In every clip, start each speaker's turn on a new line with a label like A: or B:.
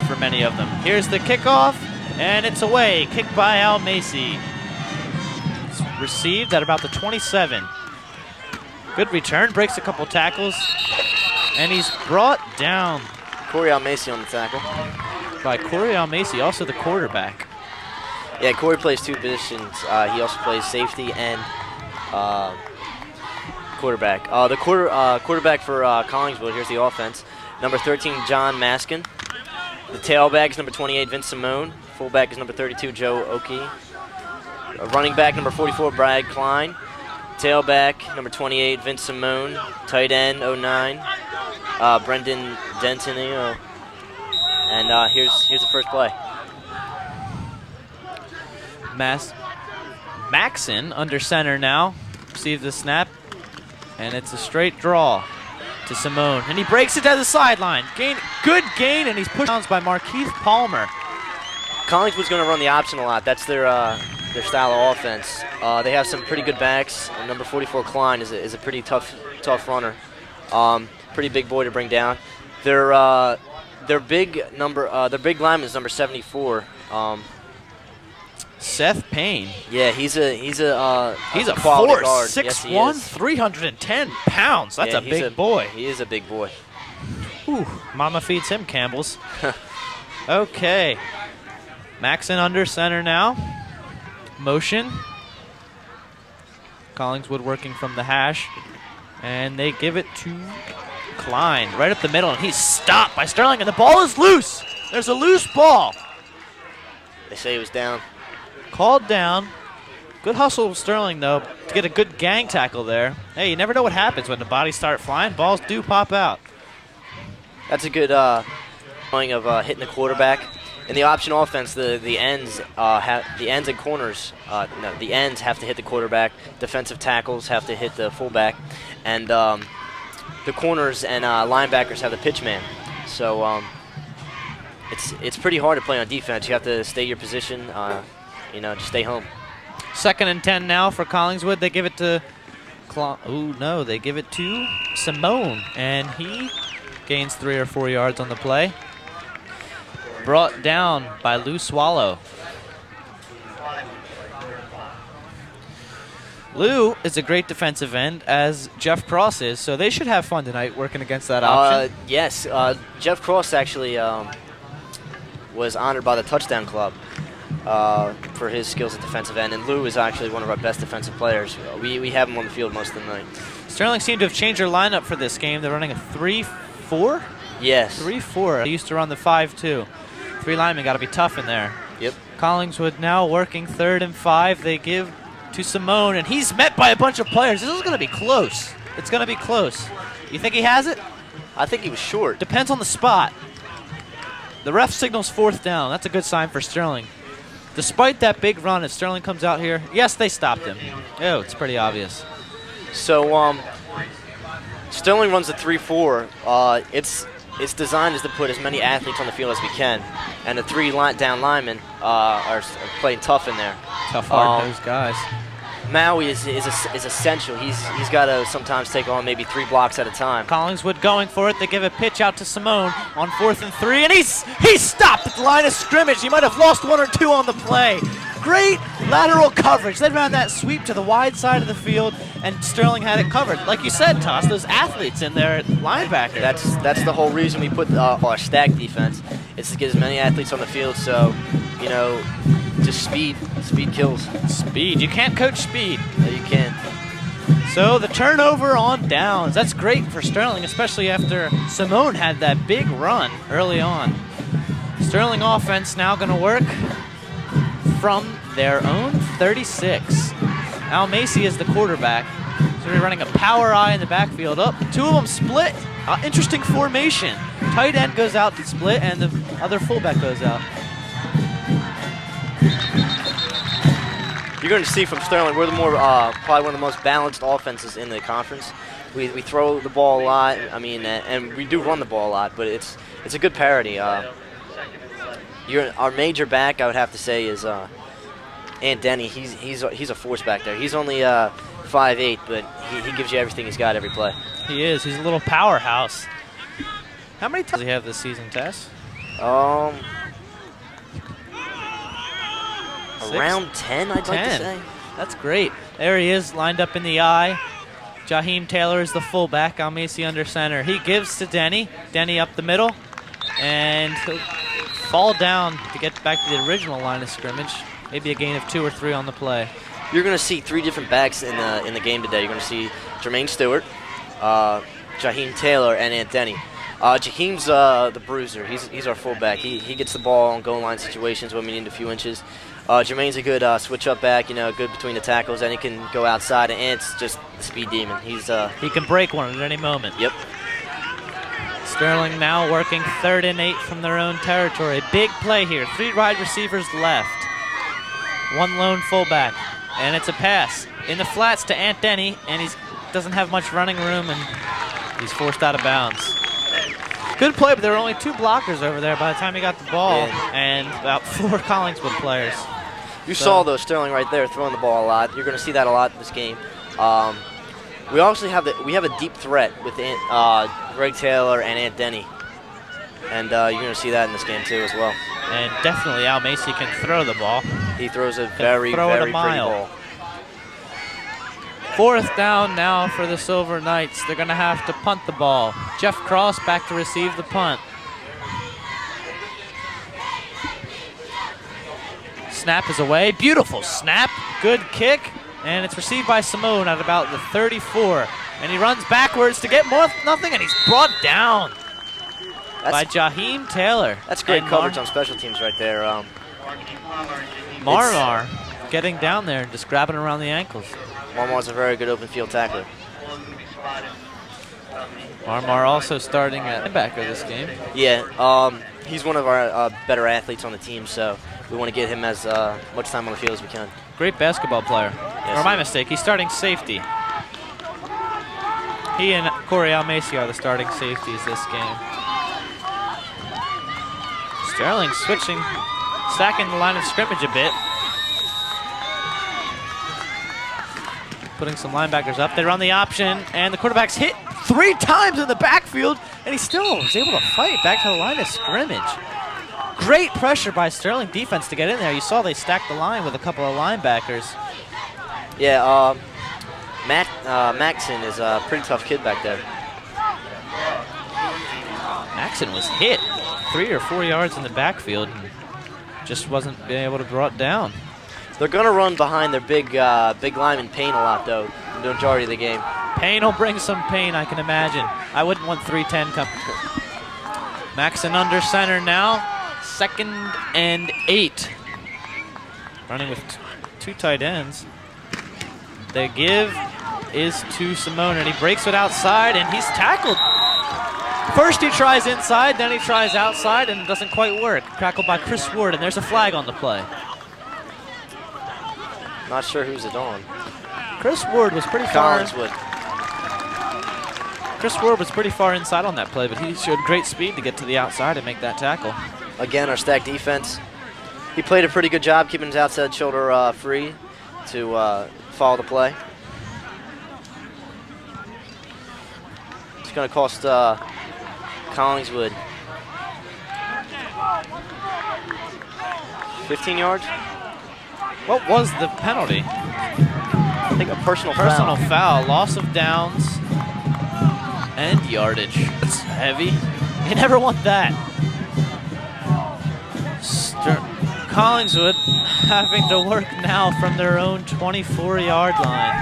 A: for many of them. Here's the kickoff, and it's away. Kicked by Al Macy. It's received at about the 27. Good return, breaks a couple tackles, and he's brought down.
B: Corey Al Macy on the tackle.
A: By Corey Al Macy, also the quarterback.
B: Yeah, Corey plays two positions. He also plays safety and quarterback. The quarterback for Collingswood, here's the offense. Number 13, John Maskin. The tailback is number 28, Vince Simone. Fullback is number 32, Joe Oki. Running back, number 44, Brad Klein. Tailback, number 28, Vince Simone. Tight end, 09, Brendan Dentonio. And here's the first play.
A: Maxon under center now. Receives the snap, and it's a straight draw to Simone. And he breaks it to the sideline. Good gain, and he's pushed down by Markeith Palmer.
B: Collingswood's going to run the option a lot. That's their style of offense. They have some pretty good backs. And number 44, Klein, is a pretty tough runner. Pretty big boy to bring down. Their big lineman is number 74.
A: Seth Payne.
B: Yeah, he's a
A: force.
B: Guard.
A: 6'1",
B: Yes,
A: 310 pounds. That's a big boy.
B: He is a big boy.
A: Whew, Mama feeds him Campbell's. Okay. Maxon under center now. Motion. Collingswood working from the hash. And they give it to Klein right up the middle. And he's stopped by Sterling. And the ball is loose. There's a loose ball.
B: They say he was down.
A: Called down. Good hustle of Sterling, though, to get a good gang tackle there. Hey, you never know what happens when the bodies start flying. Balls do pop out.
B: That's a good point of hitting the quarterback. In the option offense, the ends and corners, the ends have to hit the quarterback. Defensive tackles have to hit the fullback, and the corners and linebackers have the pitch man. So it's pretty hard to play on defense. You have to stay your position. Just stay home.
A: 2nd and 10 now for Collingswood. They give it to they give it to Simone, and he gains 3 or 4 yards on the play. Brought down by Lou Swallow. Lou is a great defensive end, as Jeff Cross is, so they should have fun tonight working against that option.
B: Yes, Jeff Cross actually was honored by the Touchdown Club for his skills at defensive end, and Lou is actually one of our best defensive players. We have him on the field most of the night.
A: Sterling seemed to have changed their lineup for this game. They're running a 3-4?
B: Yes.
A: 3-4. They used to run the 5-2. 3 linemen got to be tough in there.
B: Yep.
A: Collingswood now working 3rd and 5. They give to Simone, and he's met by a bunch of players. This is going to be close. It's going to be close. You think he has it?
B: I think he was short.
A: Depends on the spot. The ref signals 4th down. That's a good sign for Sterling. Despite that big run, if Sterling comes out here, yes, they stopped him. Oh, it's pretty obvious.
B: So Sterling runs a 3-4. Its design is to put as many athletes on the field as we can, and the 3 down linemen are playing tough in there.
A: Tough, hard-nosed guys.
B: Maui is essential. He's got to sometimes take on maybe 3 blocks at a time.
A: Collingswood going for it. They give a pitch out to Simone on 4th and 3, and he's stopped at the line of scrimmage. He might have lost 1 or 2 on the play. Great lateral coverage. They ran that sweep to the wide side of the field, and Sterling had it covered. Like you said, Toss, those athletes in there at linebacker.
B: That's the whole reason we put our stack defense. It's to get as many athletes on the field, so just speed. Speed kills.
A: Speed. You can't coach speed.
B: No, you can't.
A: So the turnover on downs. That's great for Sterling, especially after Simone had that big run early on. Sterling offense now going to work from their own 36. Al Macy is the quarterback. So they're running a power I in the backfield. Up, 2 of them split. Interesting formation. Tight end goes out to split, and the other fullback goes out.
B: You're going to see from Sterling, we're probably one of the most balanced offenses in the conference. We throw the ball a lot. And we do run the ball a lot, but it's a good parity. Our major back, I would have to say, is Ant Denny. He's a force back there. He's only 5'8", but he gives you everything he's got every play.
A: He is. He's a little powerhouse. How many times does he have this season, Tess?
B: Around 10, I'd like to say.
A: That's great. There he is, lined up in the eye. Jaheim Taylor is the fullback. Almasi under center. He gives to Denny. Denny up the middle. And he'll fall down to get back to the original line of scrimmage. Maybe a gain of 2 or 3 on the play.
B: You're going to see 3 different backs in the game today. You're going to see Jermaine Stewart, Jaheim Taylor, and Ant Denny. Jaheim's the bruiser. He's our fullback. He gets the ball on goal line situations when we need a few inches. Jermaine's a good switch-up back, good between the tackles, and he can go outside, and Ant's just the speed demon. He
A: can break one at any moment.
B: Yep.
A: Sterling now working 3rd and 8 from their own territory. Big play here. 3 wide receivers left. 1 lone fullback, and it's a pass in the flats to Ant Denny, and he doesn't have much running room, and he's forced out of bounds. Good play, but there were only 2 blockers over there by the time he got the ball, and about 4 Collingswood players.
B: You saw, though, Sterling right there throwing the ball a lot. You're going to see that a lot in this game. We also have a deep threat with Greg Taylor and Ant Denny, and you're going to see that in this game too as well.
A: And definitely Almasi can throw the ball.
B: He throws a very pretty ball.
A: 4th down now for the Silver Knights. They're going to have to punt the ball. Jeff Cross back to receive the punt. Snap is away. Beautiful snap. Good kick. And it's received by Simone at about the 34. And he runs backwards to get nothing, and he's brought down by Jaheim Taylor.
B: That's great coverage on special teams right there.
A: Marmar getting down there and just grabbing around the ankles.
B: Marmar's a very good open field tackler.
A: Marmar also starting at linebacker this game.
B: Yeah, he's one of our better athletes on the team, so we want to get him as much time on the field as we can.
A: Great basketball player.
B: Yes,
A: or my mistake, he's starting safety. He and Corey Almasi are the starting safeties this game. Sterling switching, stacking the line of scrimmage a bit. Putting some linebackers up. They run the option, and the quarterback's hit 3 times in the backfield, and he still was able to fight back to the line of scrimmage. Great pressure by Sterling defense to get in there. You saw they stacked the line with a couple of linebackers.
B: Yeah, Maxon is a pretty tough kid back there.
A: Maxon was hit 3 or 4 yards in the backfield and just wasn't being able to draw it down.
B: They're going to run behind their big lineman Payne a lot, though, the majority of the game.
A: Payne will bring some pain, I can imagine. I wouldn't want 3-10 coming. Maxon under center now. 2nd and 8. Running with 2 tight ends. The give is to Simone, and he breaks it outside, and he's tackled. First he tries inside, then he tries outside, and it doesn't quite work. Tackled by Chris Ward, and there's a flag on the play.
B: Not sure who's it on.
A: Chris Ward was pretty far.
B: Collingswood.
A: Chris Ward was pretty far inside on that play, but he showed great speed to get to the outside and make that tackle.
B: Again, our stacked defense. He played a pretty good job keeping his outside shoulder free to follow the play. It's going to cost Collingswood 15 yards.
A: What was the penalty?
B: I think a personal
A: foul. Loss of downs and yardage. That's heavy. You never want that. Collingswood having to work now from their own 24-yard line.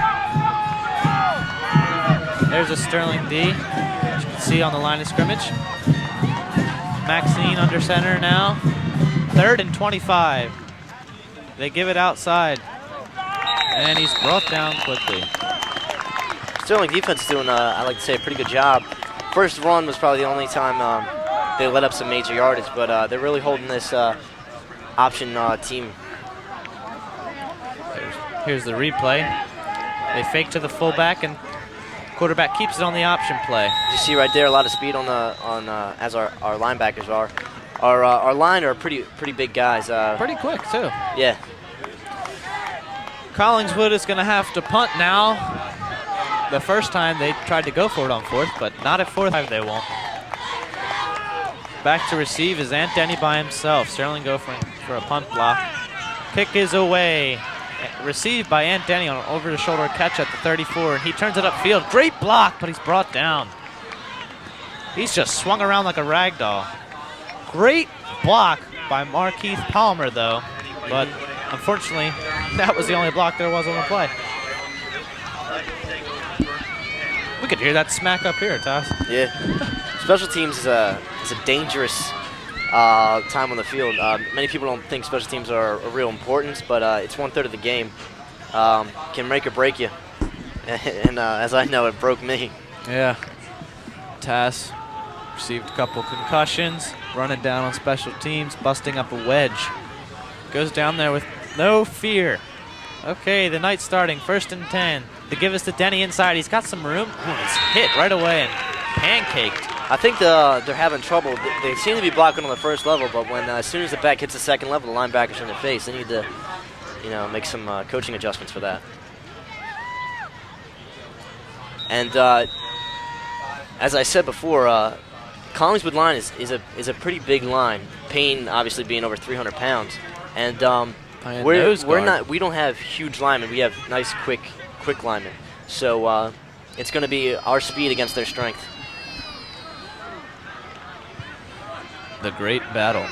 A: There's a Sterling D, as you can see on the line of scrimmage. Maxine under center now. 3rd and 25. They give it outside, and he's brought down quickly.
B: Sterling defense is doing, I like to say, a pretty good job. First run was probably the only time they let up some major yardage, but they're really holding this option team.
A: Here's the replay. They fake to the fullback, and quarterback keeps it on the option play.
B: You see right there, a lot of speed as our linebackers are. Our line are pretty big guys.
A: Pretty quick too.
B: Yeah.
A: Collingswood is going to have to punt now. The first time they tried to go for it on 4th, but not at 4th. They won't. Back to receive is Aunt Denny by himself. Sterling go for a punt block. Kick is away. Received by Aunt Denny on an over-the-shoulder catch at the 34, and he turns it upfield. Great block, but he's brought down. He's just swung around like a rag doll. Great block by Markeith Palmer, though, but unfortunately, that was the only block there was on the play. We could hear that smack up here, Toss.
B: Yeah. Special teams is a dangerous time on the field. Many people don't think special teams are real important, but it's 1/3 of the game. Can make or break you. And as I know, it broke me.
A: Yeah. Tass received a couple concussions, running down on special teams, busting up a wedge. Goes down there with no fear. Okay, the night's starting, 1st and 10. They give us to Denny inside. He's got some room. Ooh, he's hit right away and pancaked.
B: I think they're having trouble. They seem to be blocking on the first level, but when as soon as the back hits the second level, the linebacker's in their face. They need to, make some coaching adjustments for that. And as I said before, Collingswood line is a pretty big line. Payne obviously being over 300 pounds, and we don't have huge linemen. We have nice quick linemen. So it's going to be our speed against their strength.
A: The great battle.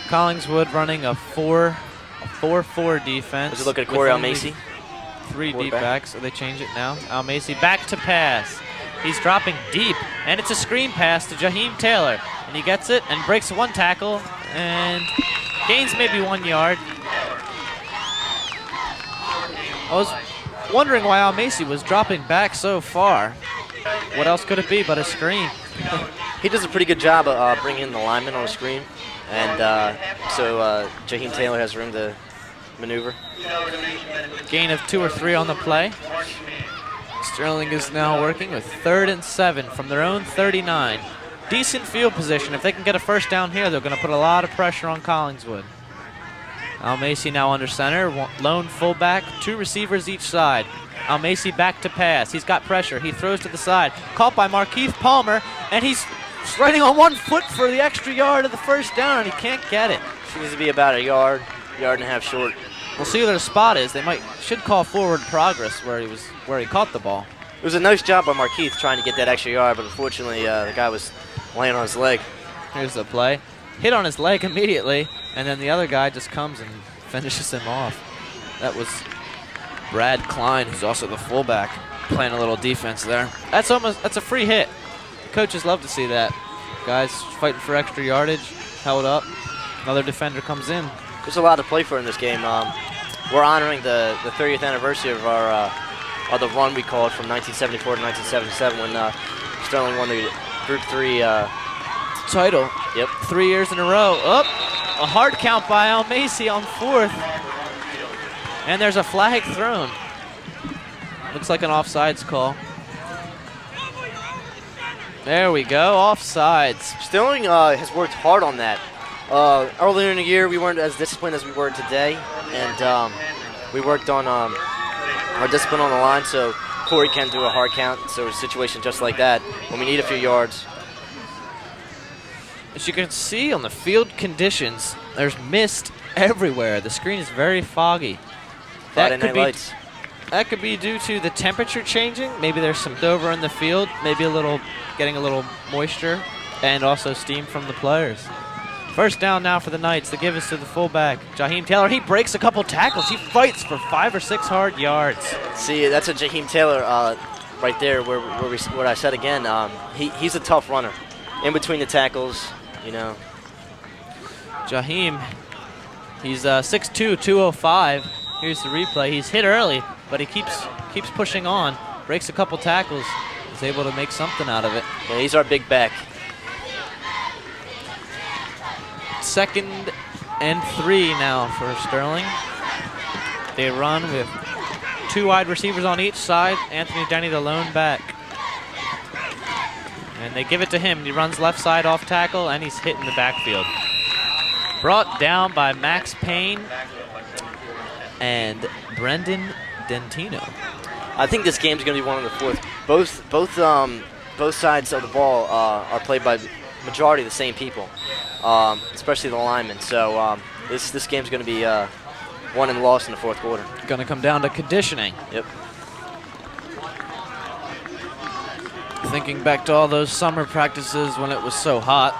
A: Collingswood running a 4-4 defense.
B: Let's look at Corey Almacy.
A: 3 deep backs. So they change it now. Almacy back to pass. He's dropping deep, and it's a screen pass to Jaheim Taylor. And he gets it and breaks 1 tackle and gains maybe 1 yard. I was wondering why Almacy was dropping back so far. What else could it be but a screen?
B: He does a pretty good job of bringing in the lineman on the screen, and so Jaheim Taylor has room to maneuver.
A: Gain of 2 or 3 on the play. Sterling is now working with 3rd and 7 from their own 39. Decent field position. If they can get a first down here, they're going to put a lot of pressure on Collingswood. Almacy now under center, lone fullback, 2 receivers each side. Almacy back to pass. He's got pressure. He throws to the side. Caught by Markeith Palmer, and he's riding on 1 foot for the extra yard of the first down, and he can't get it.
B: Seems to be about a yard and a half short.
A: We'll see where the spot is. They should call forward progress where he caught the ball.
B: It was a nice job by Markeith trying to get that extra yard, but unfortunately the guy was laying on his leg.
A: Here's the play. Hit on his leg immediately, and then the other guy just comes and finishes him off. That was Brad Klein, who's also the fullback, playing a little defense there. That's a free hit. Coaches love to see that. Guys fighting for extra yardage, held up. Another defender comes in.
B: There's a lot to play for in this game. We're honoring the 30th anniversary of of the run we called from 1974 to 1977 when Sterling won the Group 3
A: title.
B: Yep.
A: 3 years in a row. A hard count by Almacy on 4th. And there's a flag thrown. Looks like an offsides call. There we go, offsides.
B: Sterling has worked hard on that. Earlier in the year, we weren't as disciplined as we were today, and we worked on our discipline on the line, so Corey can do a hard count, so a situation just like that, when we need a few yards.
A: As you can see on the field conditions, there's mist everywhere. The screen is very foggy.
B: Friday Night Lights.
A: That could be due to the temperature changing. Maybe there's some Dover in the field, maybe getting a little moisture, and also steam from the players. First down now for the Knights. They give us to the fullback, Jaheim Taylor. He breaks a couple tackles. He fights for 5 or 6 hard yards.
B: See, that's a Jaheim Taylor right there where I said again. He's a tough runner. In between the tackles,
A: Jaheim, he's 6'2", 205. Here's the replay. He's hit early, but he keeps pushing on. Breaks a couple tackles. Is able to make something out of it.
B: Yeah, he's our big back.
A: 2nd and 3 now for Sterling. They run with 2 wide receivers on each side. Anthony Denny, the lone back. And they give it to him. He runs left side off tackle, and he's hit in the backfield. Brought down by Max Payne and Brendan Dentino.
B: I think this game's going to be one of the 4th. Both sides of the ball are played by majority of the same people, especially the linemen. So this game's going to be won and lost in the fourth quarter.
A: Going to come down to conditioning.
B: Yep.
A: Thinking back to all those summer practices when it was so hot.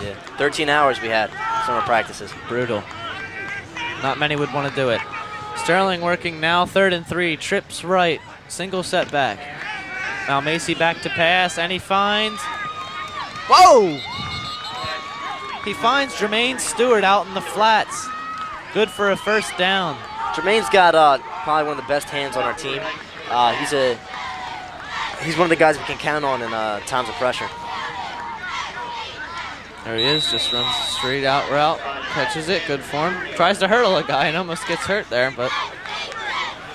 B: Yeah. 13 hours we had summer practices.
A: Brutal. Not many would want to do it. Sterling working now, 3rd and 3, trips right, single setback. Now Macy back to pass, and he finds, whoa! He finds Jermaine Stewart out in the flats. Good for a first down.
B: Jermaine's got probably one of the best hands on our team. He's one of the guys we can count on in times of pressure.
A: There he is, just runs straight out route, catches it, good for him. Tries to hurdle a guy and almost gets hurt there, but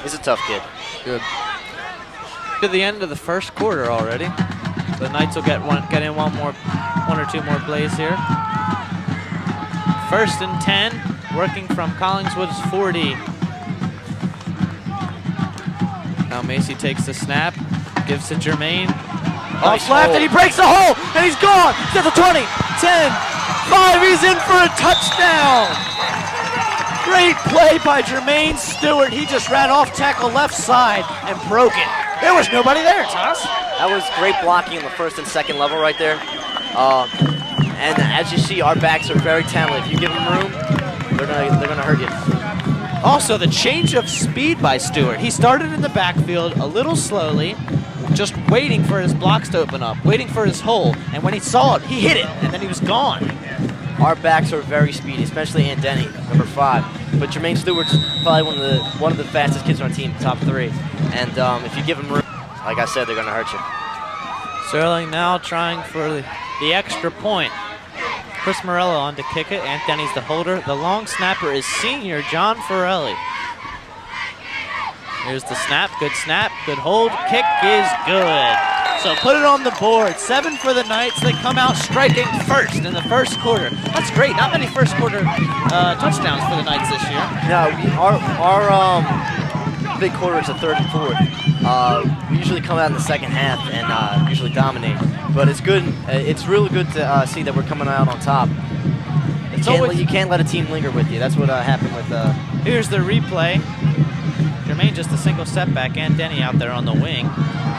B: he's a tough kid.
A: Good. To the end of the first quarter already. The Knights will get in one or two more plays here. 1st and 10, working from Collingswood's 40. Now Macy takes the snap, gives to Jermaine. Off left, and he breaks the hole, and he's gone. He's at the 20, 10, 5, he's in for a touchdown. Great play by Jermaine Stewart. He just ran off tackle left side and broke it. There was nobody there, Toss.
B: That was great blocking in the 1st and 2nd level right there. And as you see, our backs are very talented. If you give them room, they're gonna hurt you.
A: Also, the change of speed by Stewart. He started in the backfield a little slowly, just waiting for his blocks to open up, waiting for his hole, and when he saw it, he hit it, and then he was gone.
B: Our backs are very speedy, especially Denny, number 5. But Jermaine Stewart's probably one of the fastest kids on our team, top 3. And if you give him room, like I said, they're gonna hurt you.
A: Sterling now trying for the extra point. Chris Morello on to kick it. Anthony's the holder. The long snapper is senior John Forelli. Here's the snap, good hold. Kick is good. So put it on the board. 7 for the Knights. They come out striking first in the first quarter. That's great. Not many first quarter touchdowns for the Knights this year.
B: No, our big quarter is the 3rd and 4th. We usually come out in the second half and usually dominate. But it's good. It's really good to see that we're coming out on top. You can't let a team linger with you. That's what happened with.
A: Here's the replay. Jermaine just a single setback, and Denny out there on the wing.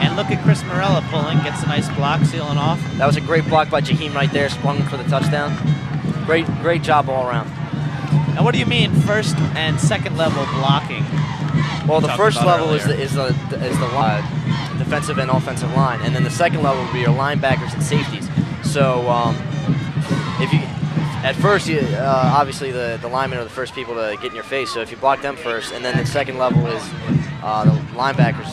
A: And look at Chris Morella pulling, gets a nice block, sealing off.
B: That was a great block by Jaheim right there, sprung for the touchdown. Great job all around.
A: Now what do you mean 1st and 2nd level blocking?
B: Well, the first level is the defensive and offensive line, and then the 2nd level would be your linebackers and safeties. So if you at first, obviously the linemen are the first people to get in your face. So if you block them first, and then the 2nd level is the linebackers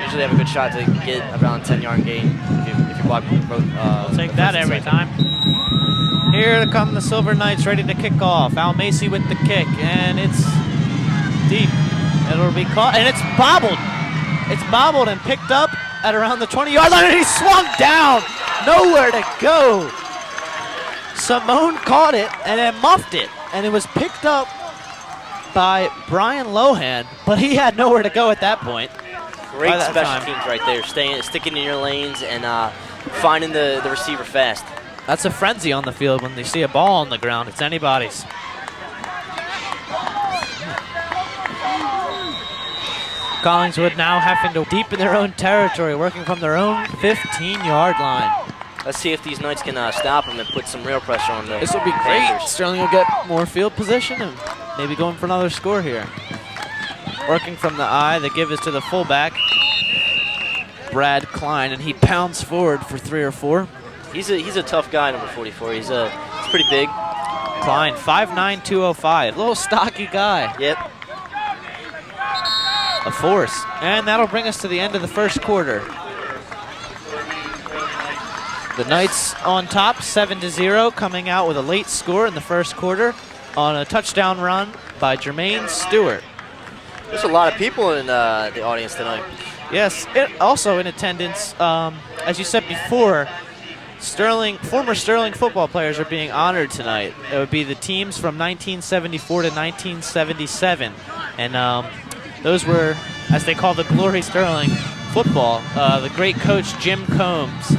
B: usually have a good shot to get around 10-yard gain if you block both.
A: We'll take that every time. Here come the Silver Knights ready to kick off. Al Macy with the kick, and it's deep. It'll be caught, and it's bobbled. It's bobbled and picked up at around the 20-yard line, and he swung down. Nowhere to go. Simone caught it and then muffed it, and it was picked up by Brian Lohan, but he had nowhere to go at that point.
B: Great special teams right there, sticking in your lanes and finding the receiver fast.
A: That's a frenzy on the field when they see a ball on the ground. It's anybody's. Collingswood now having to deepen their own territory, working from their own 15-yard line.
B: Let's see if these Knights can stop them and put some real pressure on them.
A: This will be great. Sterling will get more field position and maybe going for another score here. Working from the eye, the give is to the fullback, Brad Klein, and he pounds forward for 3 or 4.
B: He's a tough guy, number 44. He's pretty big.
A: Klein, 5'9", 205. Little stocky guy.
B: Yep.
A: A force. And that'll bring us to the end of the first quarter. The Knights on top, 7-0, coming out with a late score in the first quarter on a touchdown run by Jermaine Stewart.
B: There's a lot of people in the audience tonight.
A: Yes, also in attendance, as you said before, former Sterling football players are being honored tonight. It would be the teams from 1974 to 1977. And those were, as they call the Glory Sterling football, the great coach Jim Combs,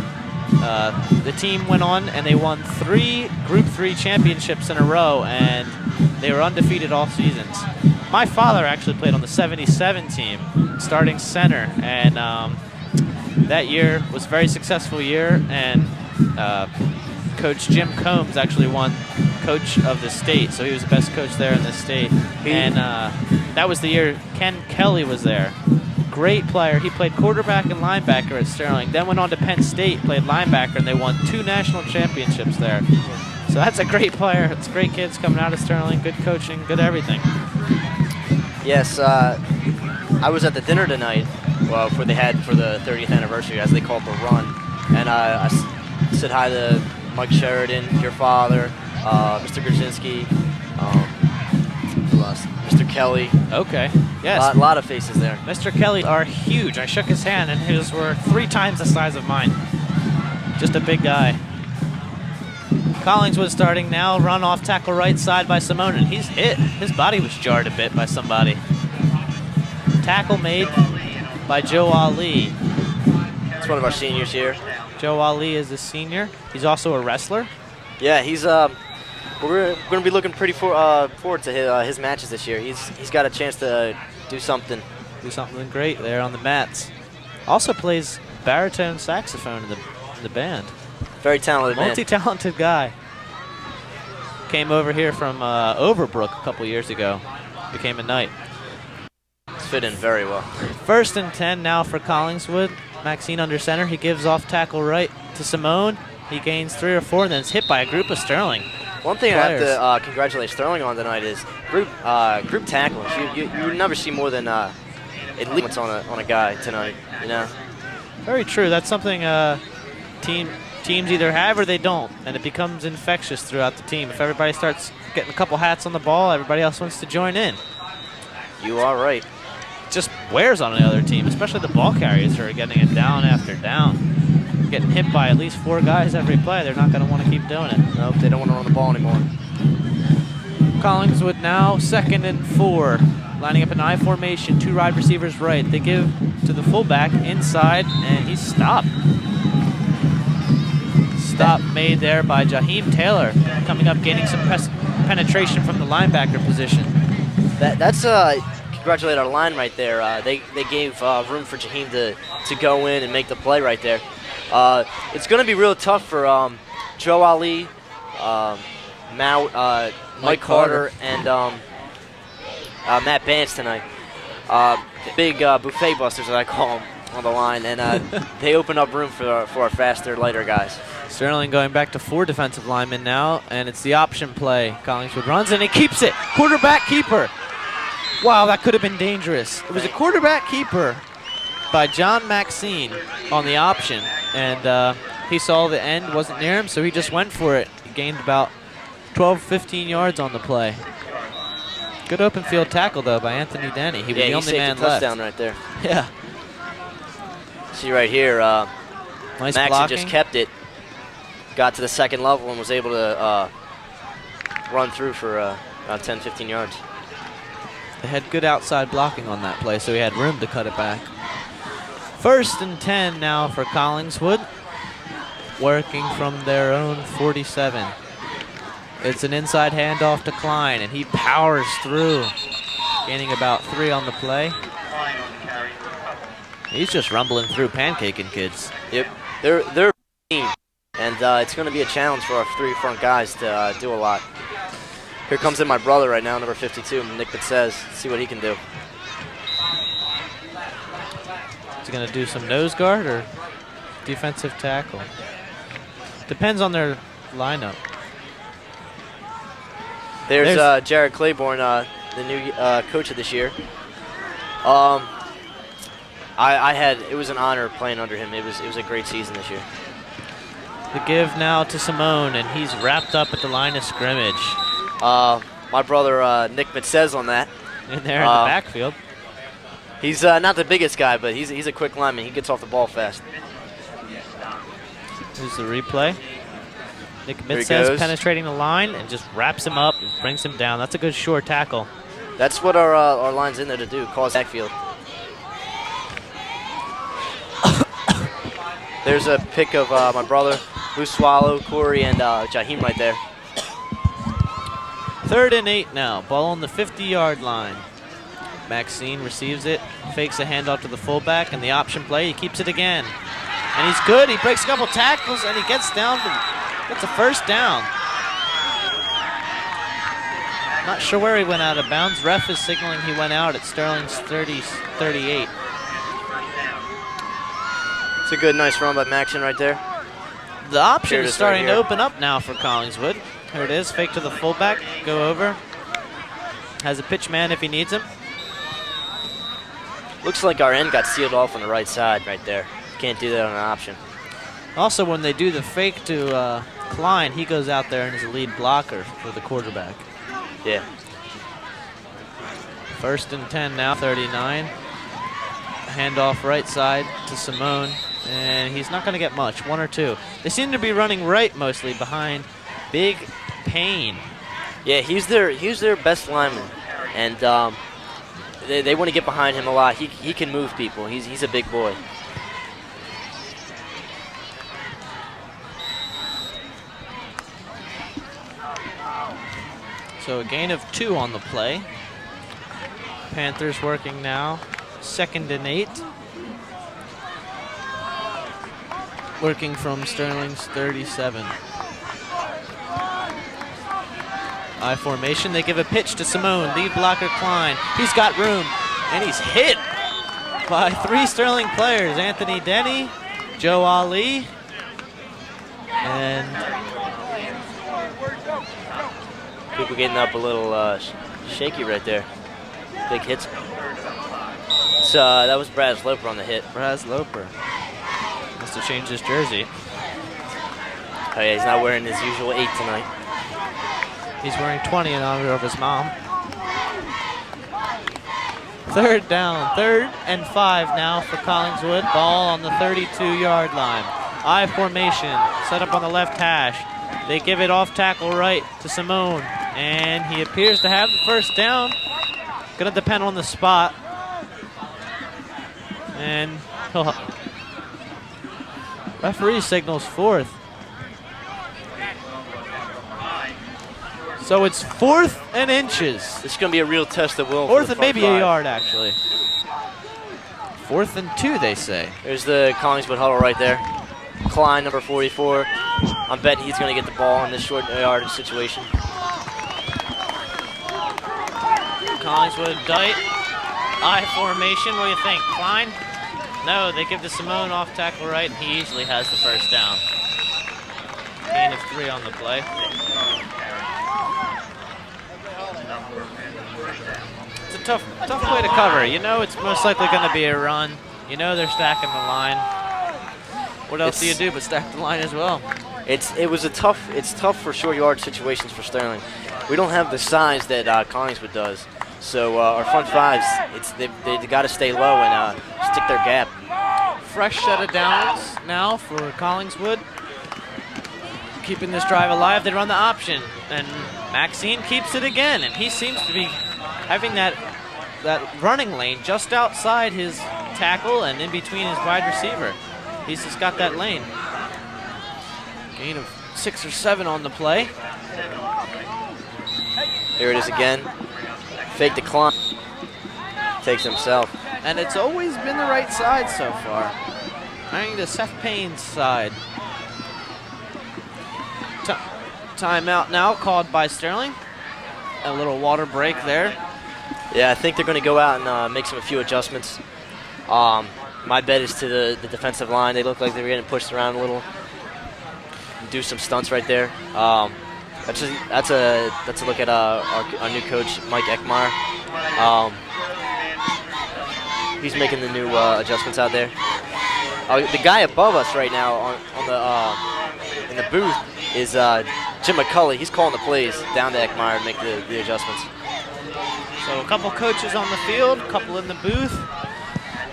A: The team went on and they won 3 Group 3 championships in a row, and they were undefeated all seasons. My father actually played on the 77 team, starting center, and that year was a very successful year, and Coach Jim Combs actually won Coach of the State, so he was the best coach there in the state. And that was the year Ken Kelly was there. Great player. He played quarterback and linebacker at Sterling, then went on to Penn State, played linebacker, and they won 2 national championships there. So that's a great player. It's great kids coming out of Sterling, good coaching, good everything.
B: Yes, I was at the dinner tonight for they had for the 30th anniversary, as they call it, the run. And I said hi to Mike Sheridan, your father, Mr. Grzinski, who else? Mr. Kelly.
A: Okay, yes.
B: A lot of faces there.
A: Mr. Kelly are huge. I shook his hand, and his were 3 times the size of mine. Just a big guy. Collingswood starting now. Run off tackle right side by Simone, and he's hit. His body was jarred a bit by somebody. Tackle made by Joe Ali.
B: It's one of our seniors here.
A: Joe Ali is a senior. He's also a wrestler.
B: Yeah, he's we're going to be looking pretty forward to his matches this year. He's got a chance to do something.
A: Do something great there on the mats. Also plays baritone saxophone in the band.
B: Very talented man.
A: Multi-talented guy. Came over here from Overbrook a couple years ago. Became a Knight.
B: Fit in very well.
A: 1st and 10 now for Collingswood. Maxine under center. He gives off tackle right to Simone. He gains 3 or 4 and then is hit by a group of Sterling.
B: One thing
A: players.
B: I have to congratulate Sterling on tonight is group tackles. You never see more than at least on a guy tonight. You know.
A: Very true. That's something teams either have or they don't, and it becomes infectious throughout the team. If everybody starts getting a couple hats on the ball, everybody else wants to join in.
B: You are right.
A: It just wears on the other team, especially the ball carriers who are getting it down after down. Getting hit by at least 4 guys every play. They're not going to want to keep doing it.
B: Nope, they don't want to run the ball anymore.
A: Collingswood now 2nd and 4. Lining up an I formation, 2 wide receivers right. They give to the fullback inside, and he's stopped. Stop made there by Jaheim Taylor, coming up, gaining some penetration from the linebacker position.
B: That's congratulate our line right there. They gave room for Jaheim to go in and make the play right there. It's going to be real tough for Joe Ali, Mike Carter, and Matt Bance tonight. Big buffet busters, as I call them, on the line, and they open up room for our faster, lighter guys.
A: Sterling going back to 4 defensive linemen now, and it's the option play. Collingswood runs, and he keeps it. Quarterback keeper. Wow, that could have been dangerous. It was a quarterback keeper by John Maxine on the option, and he saw the end wasn't near him, so he just went for it. He gained about 12, 15 yards on the play. Good open field tackle, though, by Anthony Denny. He was the only man left.
B: Touchdown right there.
A: Yeah.
B: See right here,
A: Nice
B: Maxine
A: blocking.
B: just kept it, got to the 2nd level, and was able to run through for about 10, 15 yards.
A: They had good outside blocking on that play, so he had room to cut it back. 1st and 10 now for Collingswood, working from their own 47. It's an inside handoff to Klein, and he powers through, gaining about 3 on the play. He's just rumbling through, pancaking kids.
B: Yep, they're a team, and it's going to be a challenge for our 3 front guys to do a lot. Here comes in my brother right now, number 52, Nick Pitzez. See what he can do.
A: Is he going to do some nose guard or defensive tackle? Depends on their lineup.
B: There's Jared Claiborne, the new coach of this year. It was an honor playing under him. It was a great season this year.
A: The give now to Simone, and he's wrapped up at the line of scrimmage.
B: My brother Nick Pitzez on that.
A: In there in the backfield.
B: He's not the biggest guy, but he's a quick lineman. He gets off the ball fast.
A: Here's the replay. Nick Pitzez penetrating the line and just wraps him up and brings him down. That's a good short tackle.
B: That's what our line's in there to do, cause backfield. There's a pick of my brother, Blue Swallow, Corey, and Jaheim right there.
A: 3rd and 8 now. Ball on the 50-yard line. Maxine receives it, fakes a handoff to the fullback, and the option play, he keeps it again. And he's good. He breaks a couple tackles, and he gets down, gets a first down. Not sure where he went out of bounds. Ref is signaling he went out at Sterling's 38.
B: It's a good, nice run by Maxon right there.
A: The option is starting
B: right
A: to open up now for Collingswood. Here it is, fake to the fullback, go over. Has a pitch man if he needs him.
B: Looks like our end got sealed off on the right side right there. Can't do that on an option.
A: Also, when they do the fake to Klein, he goes out there and is a lead blocker for the quarterback.
B: Yeah.
A: 1st and 10 now, 39. Handoff right side to Simone, and he's not going to get much, 1 or 2. They seem to be running right mostly behind Big Payne.
B: Yeah, he's their best lineman, and they want to get behind him a lot. He can move people. He's a big boy.
A: So a gain of 2 on the play. Panthers working now. 2nd and 8. Working from Sterling's 37. I formation. They give a pitch to Simone. Lead blocker Klein. He's got room, and he's hit by 3 Sterling players: Anthony Denny, Joe Ali, and
B: people getting up a little shaky right there. Big hits. So that was Braz Loper on the hit.
A: Braz Loper must have changed his jersey.
B: Oh yeah, he's not wearing his usual 8 tonight.
A: He's wearing 20 in honor of his mom. 3rd down, 3rd and 5 now for Collingswood. Ball on the 32-yard line. I formation, set up on the left hash. They give it off tackle right to Simone, and he appears to have the first down. Gonna depend on the spot. And referee signals 4th. So it's 4th and inches.
B: This is going to be a real test of will.
A: 4th and maybe a yard, actually. 4th and 2, they say.
B: There's the Collingswood huddle right there. Klein, number 44. I'm betting he's going to get the ball in this short yardage situation.
A: Collingswood, Dite, I formation. What do you think? Klein? No, they give to Simone off tackle right, and he easily has the first down. Gain of 3 on the play. It's a tough play to cover. You know it's most likely going to be a run. You know they're stacking the line. What else do you do but stack the line as well?
B: It's tough for short yard situations for Sterling. We don't have the size that Collingswood does. So our front fives, they got to stay low and stick their gap.
A: Fresh set of downs now for Collingswood. Keeping this drive alive, they run the option, and Maxine keeps it again, and he seems to be having that running lane just outside his tackle and in between his wide receiver. He's just got that lane. Gain of 6 or 7 on the play.
B: Here it is again. Fake the Klein. Takes himself.
A: And it's always been the right side so far. Running to Seth Payne's side. Timeout now called by Sterling. A little water break there.
B: Yeah, I think they're going to go out and make a few adjustments. My bet is to the defensive line. They look like they were getting pushed around a little. Do some stunts right there. That's a look at our new coach, Mike Ekmeyer. He's making the new adjustments out there. The guy above us right now on the in the booth is Jim McCulley. He's calling the plays down to Ekmeyer to make the adjustments.
A: So a couple coaches on the field, a couple in the booth.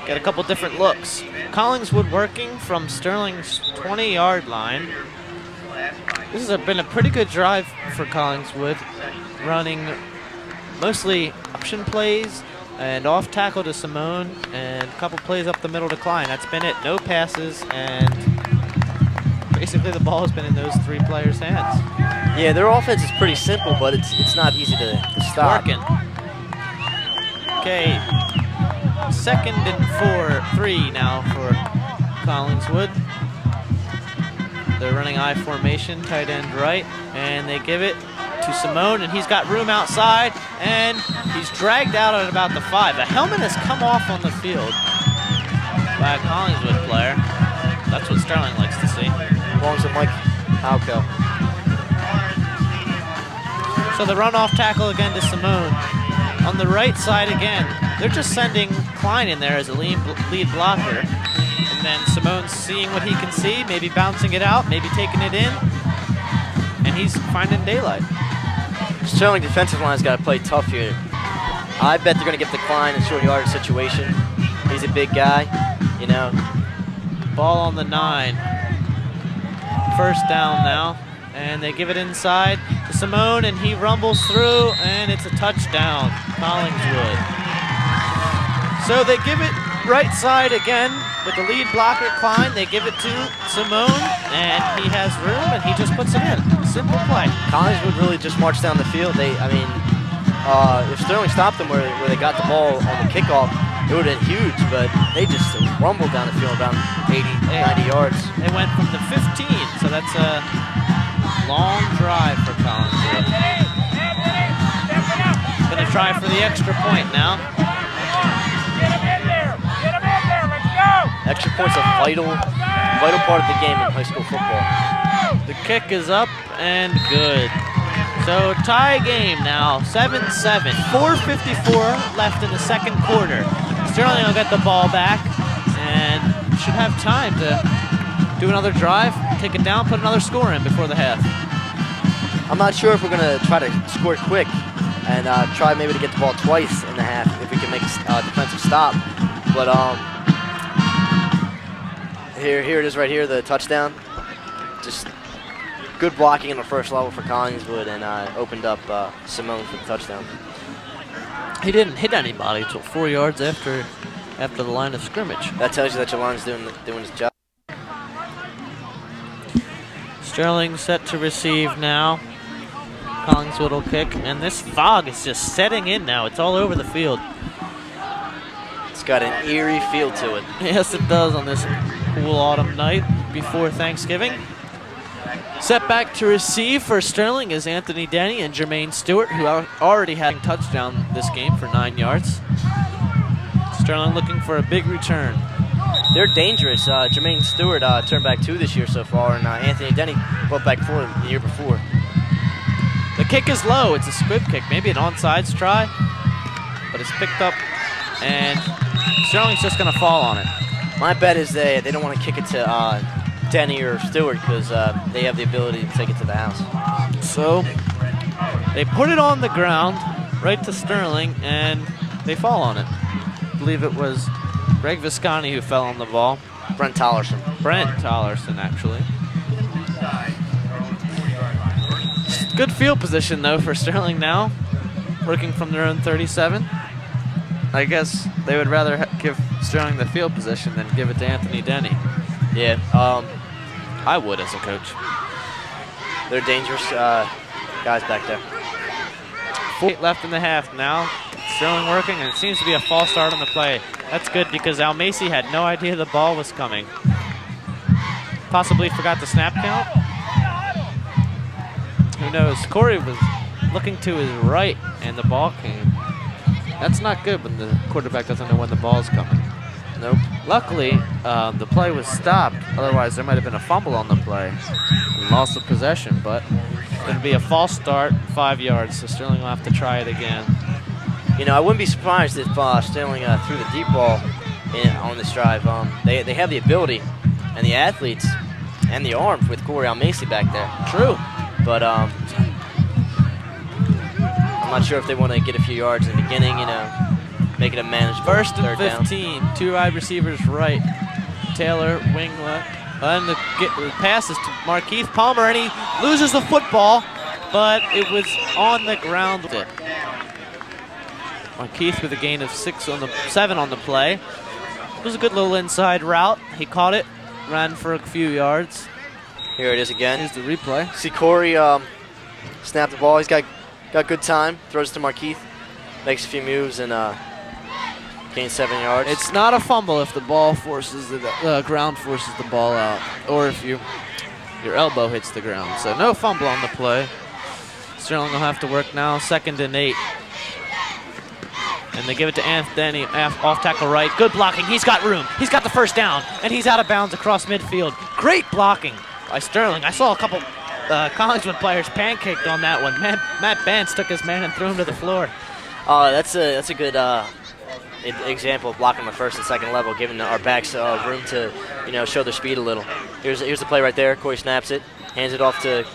A: Got a couple different looks. Collingswood working from Sterling's 20-yard line. This has been a pretty good drive for Collingswood, running mostly option plays And off tackle to Simone, and a couple plays up the middle to Klein. That's been it. No passes, and basically the ball has been in those 3 players' hands.
B: Yeah, their offense is pretty simple, but it's not easy to stop.
A: Working. Okay, 2nd and 3 now for Collingswood. They're running I formation, tight end right, and they give it to Simone, and he's got room outside, and he's dragged out at about the 5. A helmet has come off on the field by a Collingswood player. That's what Sterling likes to see.
B: Belongs to Mike Halco.
A: So the run off tackle again to Simone. On the right side again, they're just sending Klein in there as a lead blocker. And then Simone's seeing what he can see, maybe bouncing it out, maybe taking it in, and he's finding daylight.
B: Sterling defensive line's got to play tough here. I bet they're going to get the Klein in short yardage situation. He's a big guy, you know.
A: Ball on the 9. 1st down now, and they give it inside to Simone, and he rumbles through, and it's a touchdown, Collingswood. So they give it right side again with the lead blocker, Klein. They give it to Simone, and he has room, and he just puts it in. Simple play.
B: Collingswood really just marched down the field. If Sterling stopped them where they got the ball on the kickoff, it would have been huge, but they just rumbled down the field about 80, 90 yards.
A: They went from the 15, so that's a long drive for Collingswood. Gonna try for the extra point now.
B: Extra point's a vital part of the game in high school football.
A: The kick is up and good. So tie game now, 7-7. 4:54 left in the 2nd quarter. Sterling will get the ball back and should have time to do another drive, take it down, put another score in before the half.
B: I'm not sure if we're going to try to score quick and try maybe to get the ball twice in the half if we can make a defensive stop. But here it is right here, the touchdown. Just good blocking in the first level for Collingswood, and opened up Simone for the touchdown.
A: He didn't hit anybody until 4 yards after the line of scrimmage.
B: That tells you that your line's doing his job.
A: Sterling set to receive now. Collingswood will kick, and this fog is just setting in now. It's all over the field.
B: It's got an eerie feel to it.
A: Yes, it does on this cool autumn night before Thanksgiving. Set back to receive for Sterling is Anthony Denny and Jermaine Stewart, who already had a touchdown this game for 9 yards. Sterling looking for a big return.
B: They're dangerous. Jermaine Stewart turned back 2 this year so far, and Anthony Denny brought back 4 the year before.
A: The kick is low. It's a squib kick, maybe an onside try, but it's picked up, and Sterling's just going to fall on it.
B: My bet is they don't want to kick it to Denny or Stewart because they have the ability to take it to the house.
A: So they put it on the ground right to Sterling, and they fall on it. I believe it was Greg Visconti who fell on the ball.
B: Brent Tollerson,
A: actually. Good field position, though, for Sterling now, working from their own 37. I guess they would rather give Sterling the field position than give it to Anthony Denny.
B: Yeah,
A: I would as a coach.
B: They're dangerous guys back there.
A: 4 left in the half now. Sterling working, and it seems to be a false start on the play. That's good because Al Macy had no idea the ball was coming. Possibly forgot the snap count. Who knows? Corey was looking to his right, and the ball came. That's not good when the quarterback doesn't know when the ball's coming.
B: Nope.
A: Luckily, the play was stopped. Otherwise, there might have been a fumble on the play. Loss of possession, but it's going to be a false start, 5 yards, so Sterling will have to try it again.
B: You know, I wouldn't be surprised if Sterling threw the deep ball on this drive. They have the ability and the athletes and the arms with Corey Almacy back there.
A: True.
B: But I'm not sure if they want to get a few yards in the beginning, you know, make it a manageable
A: 1st and
B: 15.
A: Down. 2 wide receivers right. Taylor, Winglet, and the passes to Markeith Palmer, and he loses the football, but it was on the ground. Keith with a gain of 7 on the play. It was a good little inside route. He caught it, ran for a few yards.
B: Here it is again.
A: Here's the replay.
B: See Corey snap the ball. He's got good time. Throws it to Markeith. Makes a few moves and gains 7 yards.
A: It's not a fumble if the ball forces the ground forces the ball out, or if your elbow hits the ground. So no fumble on the play. Sterling will have to work now. 2nd and 8. And they give it to Anthony off tackle right. Good blocking. He's got room. He's got the first down, and he's out of bounds across midfield. Great blocking by Sterling. I saw a couple Collingswood players pancaked on that one. Matt Bance took his man and threw him to the floor.
B: That's a good example of blocking the first and second level, giving our backs room to show their speed a little. Here's the play right there. Corey snaps it, hands it off to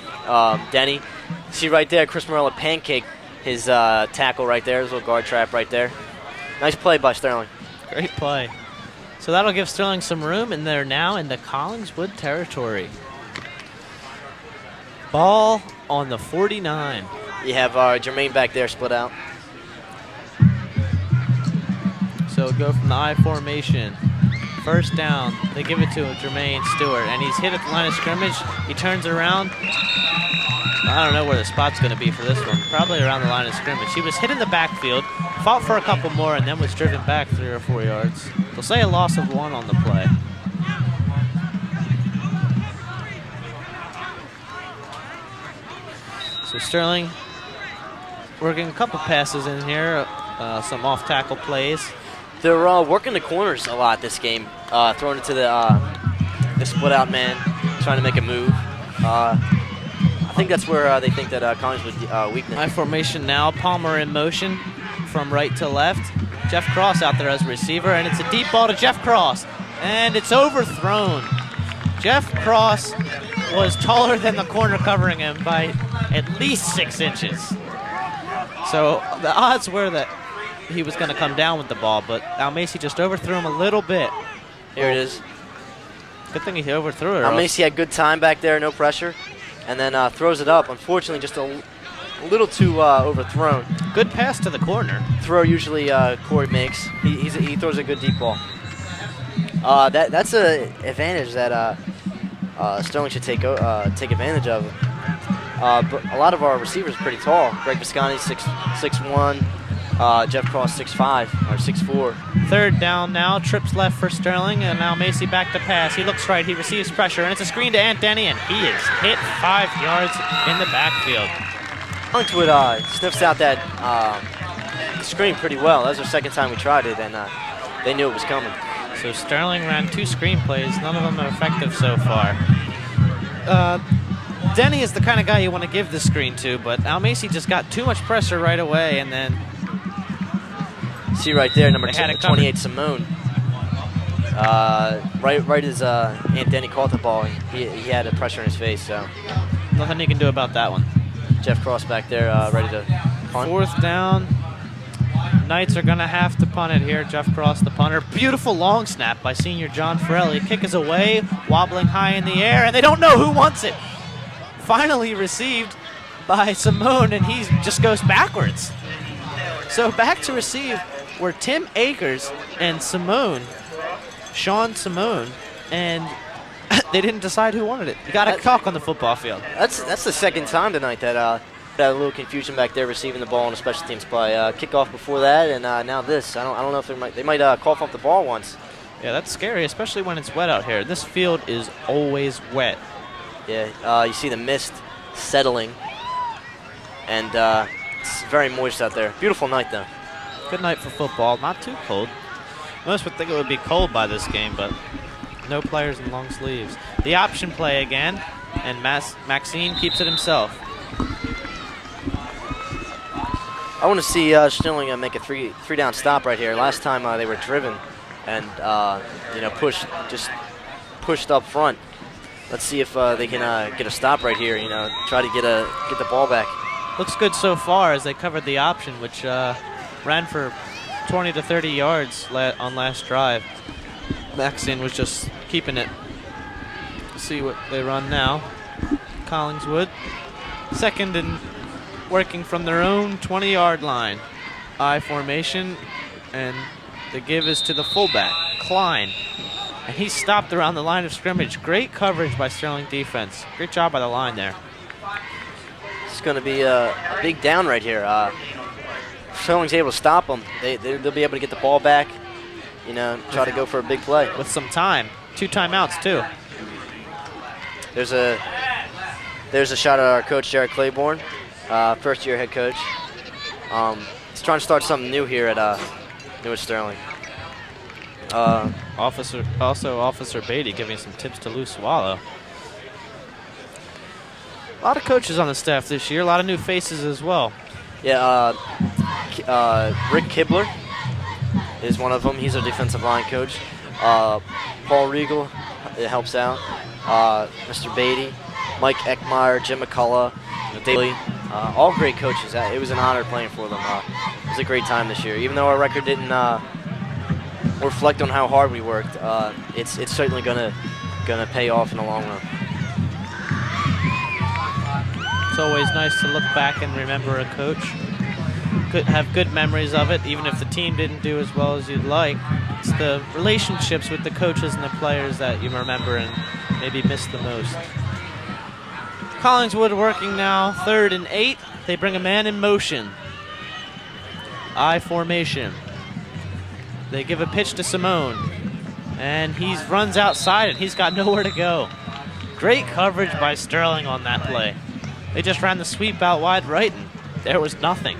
B: Denny. See right there, Chris Morella pancake his tackle right there, his little guard trap right there. Nice play by Sterling.
A: Great play. So that'll give Sterling some room, and they're now in the Collingswood territory. Ball on the 49.
B: You have Jermaine back there split out.
A: So go from the I formation. First down. They give it to Jermaine Stewart, and he's hit at the line of scrimmage. He turns around. I don't know where the spot's going to be for this one. Probably around the line of scrimmage. He was hit in the backfield, fought for a couple more, and then was driven back 3 or 4 yards. They'll say a loss of 1 on the play. So Sterling working a couple passes in here, some off-tackle plays.
B: They're working the corners a lot this game, throwing it to the split-out man, trying to make a move. I think that's where they think that Collingswood weakness.
A: I formation now. Palmer in motion from right to left. Jeff Cross out there as a receiver, and it's a deep ball to Jeff Cross, and it's overthrown. Jeff Cross was taller than the corner covering him by at least 6 inches. So the odds were that he was going to come down with the ball, but Almacy just overthrew him a little bit.
B: Here it is.
A: Good thing he overthrew it.
B: Almacy had good time back there, no pressure, and then throws it up. Unfortunately, just a little too overthrown.
A: Good pass to the corner.
B: Throw usually Corey makes. He throws a good deep ball. That's an advantage that Sterling should take advantage of. But a lot of our receivers are pretty tall. Greg Visconti, 6'1". Jeff Cross, 6'5", or 6'4".
A: 3rd down now. Trips left for Sterling, and now Macy back to pass. He looks right. He receives pressure, and it's a screen to Ant Denny, and he is hit 5 yards in the backfield.
B: Collingswood sniffs out that screen pretty well. That was our second time we tried it, and they knew it was coming.
A: So Sterling ran 2 screen plays. None of them are effective so far. Denny is the kind of guy you want to give the screen to, but Almacy just got too much pressure right away, and then...
B: See right there, number 28, Simone. Right as Ant Denny caught the ball, he had a pressure in his face, so...
A: Nothing he can do about that one.
B: Jeff Cross back there ready to punt.
A: 4th down. Knights are going to have to punt it here. Jeff Cross, the punter. Beautiful long snap by senior John Farrelly. Kick is away, wobbling high in the air, and they don't know who wants it. Finally received by Simone, and he just goes backwards. So back to receive were Tim Akers and Sean Simone, and they didn't decide who wanted it. You got to talk on the football field.
B: That's the second time tonight that a little confusion back there receiving the ball in a special teams play. Kickoff before that, and now this. I don't know if they might cough up the ball once.
A: Yeah, that's scary, especially when it's wet out here. This field is always wet.
B: Yeah, you see the mist settling, and it's very moist out there. Beautiful night, though.
A: Good night for football. Not too cold. Most would think it would be cold by this game, but no players in long sleeves. The option play again, and Maxine keeps it himself.
B: I want to see Sterling make a three-down stop right here. Last time they were driven and pushed up front. Let's see if they can get a stop right here. Try to get the ball back.
A: Looks good so far as they covered the option, which ran for 20 to 30 yards on last drive. Maxine was just keeping it. See what they run now. Collingswood, 2nd and working from their own 20-yard line. I formation, and the give is to the fullback, Klein. And he stopped around the line of scrimmage. Great coverage by Sterling defense. Great job by the line there.
B: It's going to be a big down right here. Sterling's able to stop them. They'll be able to get the ball back, you know, try to go for a big play.
A: With some time. 2 timeouts, too.
B: There's a shot at our coach, Jared Claiborne, first-year head coach. He's trying to start something new here at Newitt Sterling.
A: Officer Beatty giving some tips to Lou Swallow. A lot of coaches on the staff this year, a lot of new faces as well.
B: Yeah, Rick Kibler is one of them. He's a defensive line coach. Paul Riegel helps out. Mr. Beatty, Mike Eckmeyer, Jim McCullough, Daly, all great coaches. It was an honor playing for them. It was a great time this year. Even though our record didn't reflect on how hard we worked, it's certainly gonna pay off in the long run.
A: It's always nice to look back and remember a coach. Have good memories of it, even if the team didn't do as well as you'd like. It's the relationships with the coaches and the players that you remember and maybe miss the most. Collingswood working now, 3rd and 8. They bring a man in motion. I formation. They give a pitch to Simone, and he runs outside and he's got nowhere to go. Great coverage by Sterling on that play. They just ran the sweep out wide right, and there was nothing.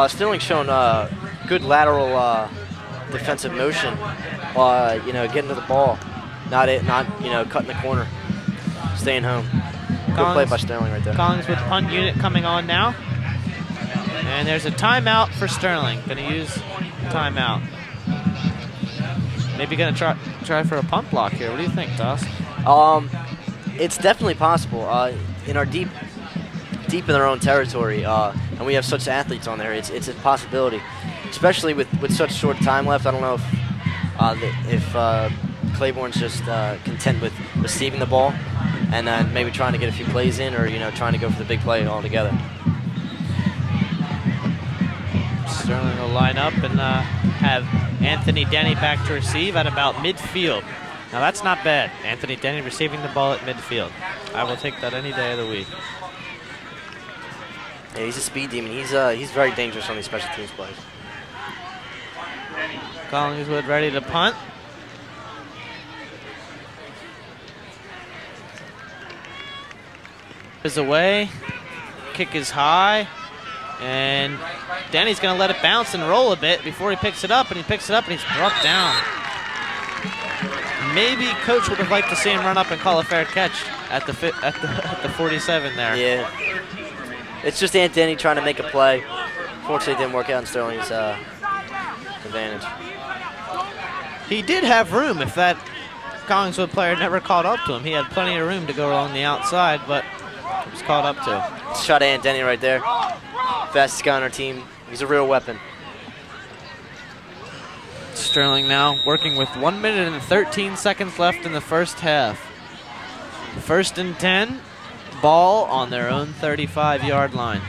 B: Sterling's shown good lateral defensive motion, you know, getting to the ball, not you know, cutting the corner, staying home. Good play by Sterling right there.
A: Collingswood punt unit coming on now, and there's a timeout for Sterling. Going to use timeout. Maybe going to try for a punt block here. What do you think, Toss?
B: It's definitely possible. In our deep in our own territory, and we have such athletes on there. It's a possibility, especially with such short time left. I don't know if Claiborne's just content with receiving the ball and then maybe trying to get a few plays in, or, you know, trying to go for the big play altogether.
A: Sterling will line up and have Anthony Denny back to receive at about midfield. Now that's not bad. Anthony Denny receiving the ball at midfield. I will take that any day of the week.
B: Yeah, he's a speed demon. He's very dangerous on these special teams plays.
A: Collingswood ready to punt. Is away. Kick is high. And Denny's going to let it bounce and roll a bit before he picks it up. And he picks it up and he's brought down. Maybe coach would have liked to see him run up and call a fair catch at the 47 there.
B: Yeah. It's just Denny trying to make a play. Fortunately, it didn't work out in Sterling's advantage.
A: He did have room. If that Collingswood player never caught up to him, he had plenty of room to go along the outside, but he was caught up to.
B: Shot at Denny right there. Fastest guy on our team. He's a real weapon.
A: Sterling now working with 1 minute and 13 seconds left in the first half. 1st and 10. Ball on their own 35-yard line.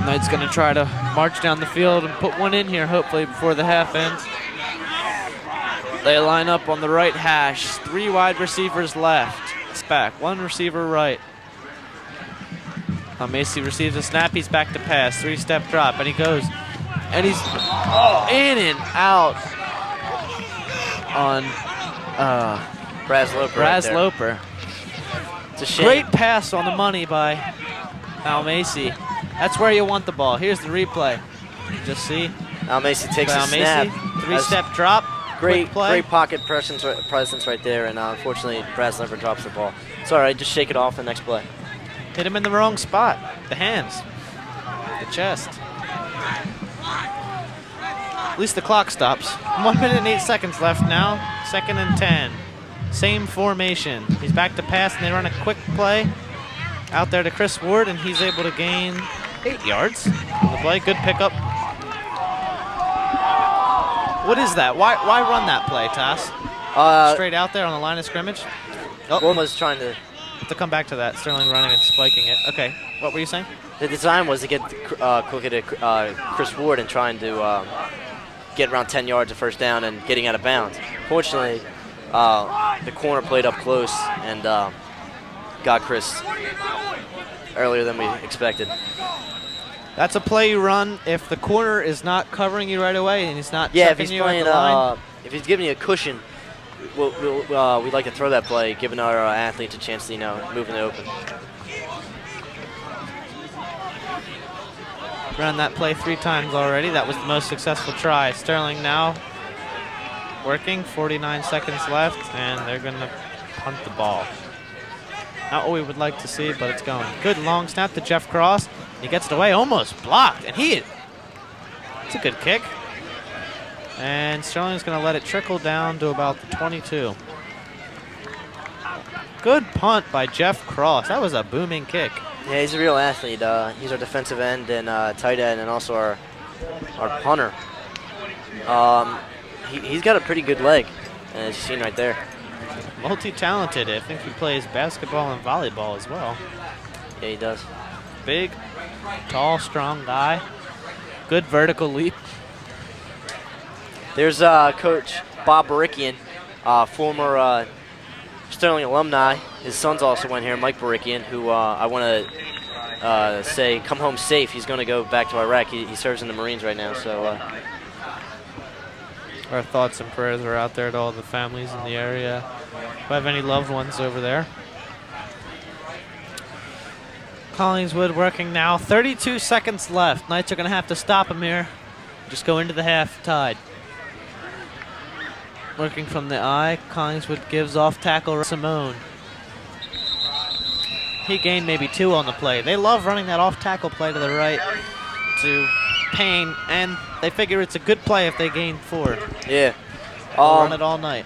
A: Knight's going to try to march down the field and put one in here, hopefully, before the half ends. They line up on the right hash. 3 wide receivers left. It's back. 1 receiver right. Macy receives a snap. He's back to pass. 3-step drop, and he goes. And he's in and out on
B: Braz Loper.
A: Loper.
B: It's a shame.
A: Great pass on the money by Al Macy. That's where you want the ball. Here's the replay. Just see.
B: Al Macy takes a snap.
A: 3-step drop.
B: Great pocket presence right there, and unfortunately, Braz Loper drops the ball. It's all right. Just shake it off the next play.
A: Hit him in the wrong spot. The hands. The chest. At least the clock stops. 1 minute and 8 seconds left now. 2nd and 10. Same formation. He's back to pass, and they run a quick play out there to Chris Ward, and he's able to gain 8 yards on the play. Good pickup. What is that? Why run that play, Toss? Straight out there on the line of scrimmage?
B: One was trying to
A: have to come back to that. Sterling running and spiking it. Okay, what were you saying?
B: The design was to get quicker to Chris Ward and trying to get around 10 yards of first down and getting out of bounds. Fortunately, the corner played up close and got Chris earlier than we expected.
A: That's a play you run if the corner is not covering you right away and he's not
B: Yeah, if
A: checking
B: he's
A: you
B: playing,
A: at the line.
B: if he's giving you a cushion, we'd like to throw that play, giving our athletes a chance to move in the open.
A: Run that play 3 times already. That was the most successful try. Sterling now working. 49 seconds left, and they're going to punt the ball. Not what we would like to see, but it's going. Good long snap to Jeff Cross. He gets it away, almost blocked, and it's a good kick. And Sterling's going to let it trickle down to about the 22. Good punt by Jeff Cross. That was a booming kick.
B: Yeah, he's a real athlete. He's our defensive end and tight end, and also our punter. He's got a pretty good leg, as you've seen right there.
A: Multi-talented. I think he plays basketball and volleyball as well.
B: Yeah, he does.
A: Big, tall, strong guy. Good vertical leap.
B: There's Coach Bob Barikian, former Sterling alumni. His sons also went here, Mike Barikian, who I want to say come home safe. He's going to go back to Iraq. He serves in the Marines right now. So
A: our thoughts and prayers are out there to all the families in the area who have any loved ones over there. Collingswood working now. 32 seconds left. Knights are going to have to stop him here. Just go into the half tied. Working from the eye. Collingswood gives off tackle Simone. He gained maybe 2 on the play. They love running that off tackle play to the right to Payne, and they figure it's a good play if they gain 4.
B: Yeah.
A: They'll run it all night.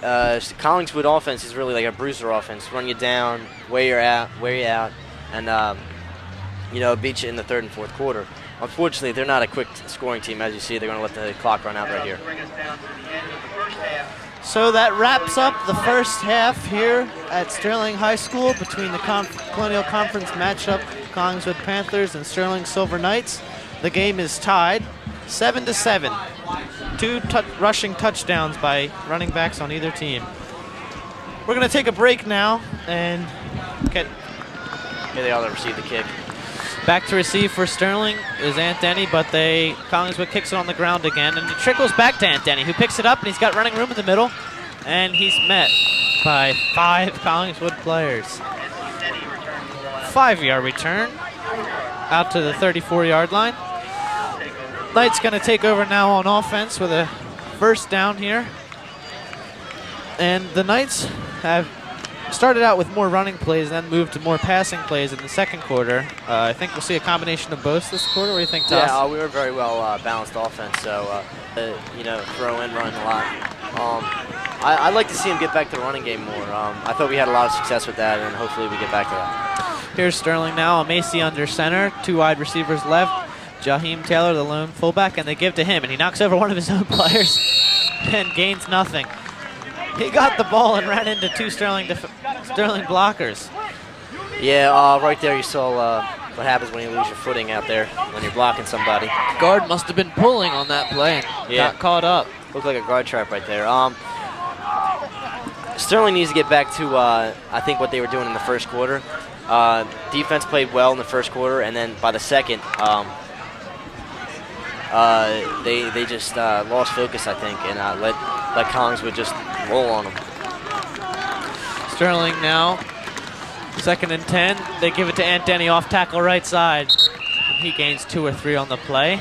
B: Collingswood offense is really like a bruiser offense. Run you down, wear you out, and beat you in the 3rd and 4th quarter. Unfortunately, they're not a quick scoring team. As you see, they're going to let the clock run out right here.
A: So that wraps up the first half here at Sterling High School between the Colonial Conference matchup, Collingswood Panthers and Sterling Silver Knights. The game is tied 7-7. 2 rushing touchdowns by running backs on either team. We're going to take a break now and get...
B: Here they all receive the kick.
A: Back to receive for Sterling is Aunt Denny, but Collingswood kicks it on the ground again, and it trickles back to Aunt Denny, who picks it up, and he's got running room in the middle, and he's met by 5 Collingswood players. 5-yard return out to the 34-yard line. Knights going to take over now on offense with a first down here. And the Knights have started out with more running plays, then moved to more passing plays in the second quarter. I think we'll see a combination of both this quarter. What do you think, Toss?
B: Yeah, we were very well balanced offense, so throw and run a lot. I'd like to see him get back to the running game more. I thought we had a lot of success with that, and hopefully we get back to that.
A: Here's Sterling now, Macy under center, 2 wide receivers left. Jaheim Taylor, the lone fullback, and they give to him, and he knocks over one of his own players and gains nothing. He got the ball and ran into 2 Sterling blockers.
B: Yeah, right there you saw what happens when you lose your footing out there when you're blocking somebody.
A: Guard must have been pulling on that play and got caught up.
B: Looked like a guard trap right there. Sterling needs to get back to, I think, what they were doing in the first quarter. Defense played well in the first quarter, and then by the second, they just lost focus, I think, and let Collingswood just roll on them.
A: Sterling now, 2nd and 10. They give it to Aunt Denny off tackle right side. He gains 2 or 3 on the play.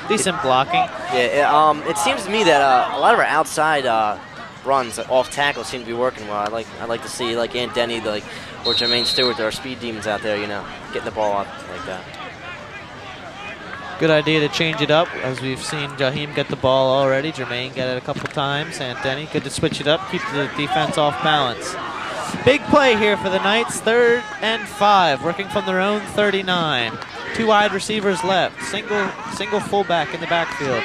A: Decent blocking.
B: Yeah, it seems to me that a lot of our outside runs off tackle seem to be working well. I'd like to see Aunt Denny, or Jermaine Stewart, our speed demons out there, getting the ball up like that.
A: Good idea to change it up, as we've seen Jaheim get the ball already. Jermaine get it a couple times. Aunt Denny, good to switch it up, keep the defense off balance. Big play here for the Knights, 3rd and 5, working from their own 39. 2 wide receivers left. Single fullback in the backfield.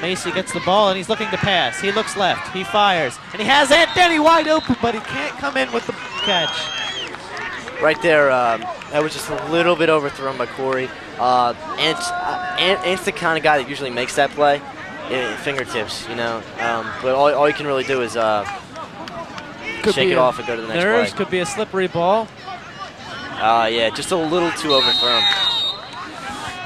A: Macy gets the ball and he's looking to pass. He looks left. He fires. And he has Anthony wide open, but he can't come in with the catch.
B: Right there, that was just a little bit overthrown by Corey. Ant's the kind of guy that usually makes that play. Fingertips, you know. But all you can really do is shake it off and go to the next play.
A: Could be a slippery ball.
B: Yeah, just a little too overthrown.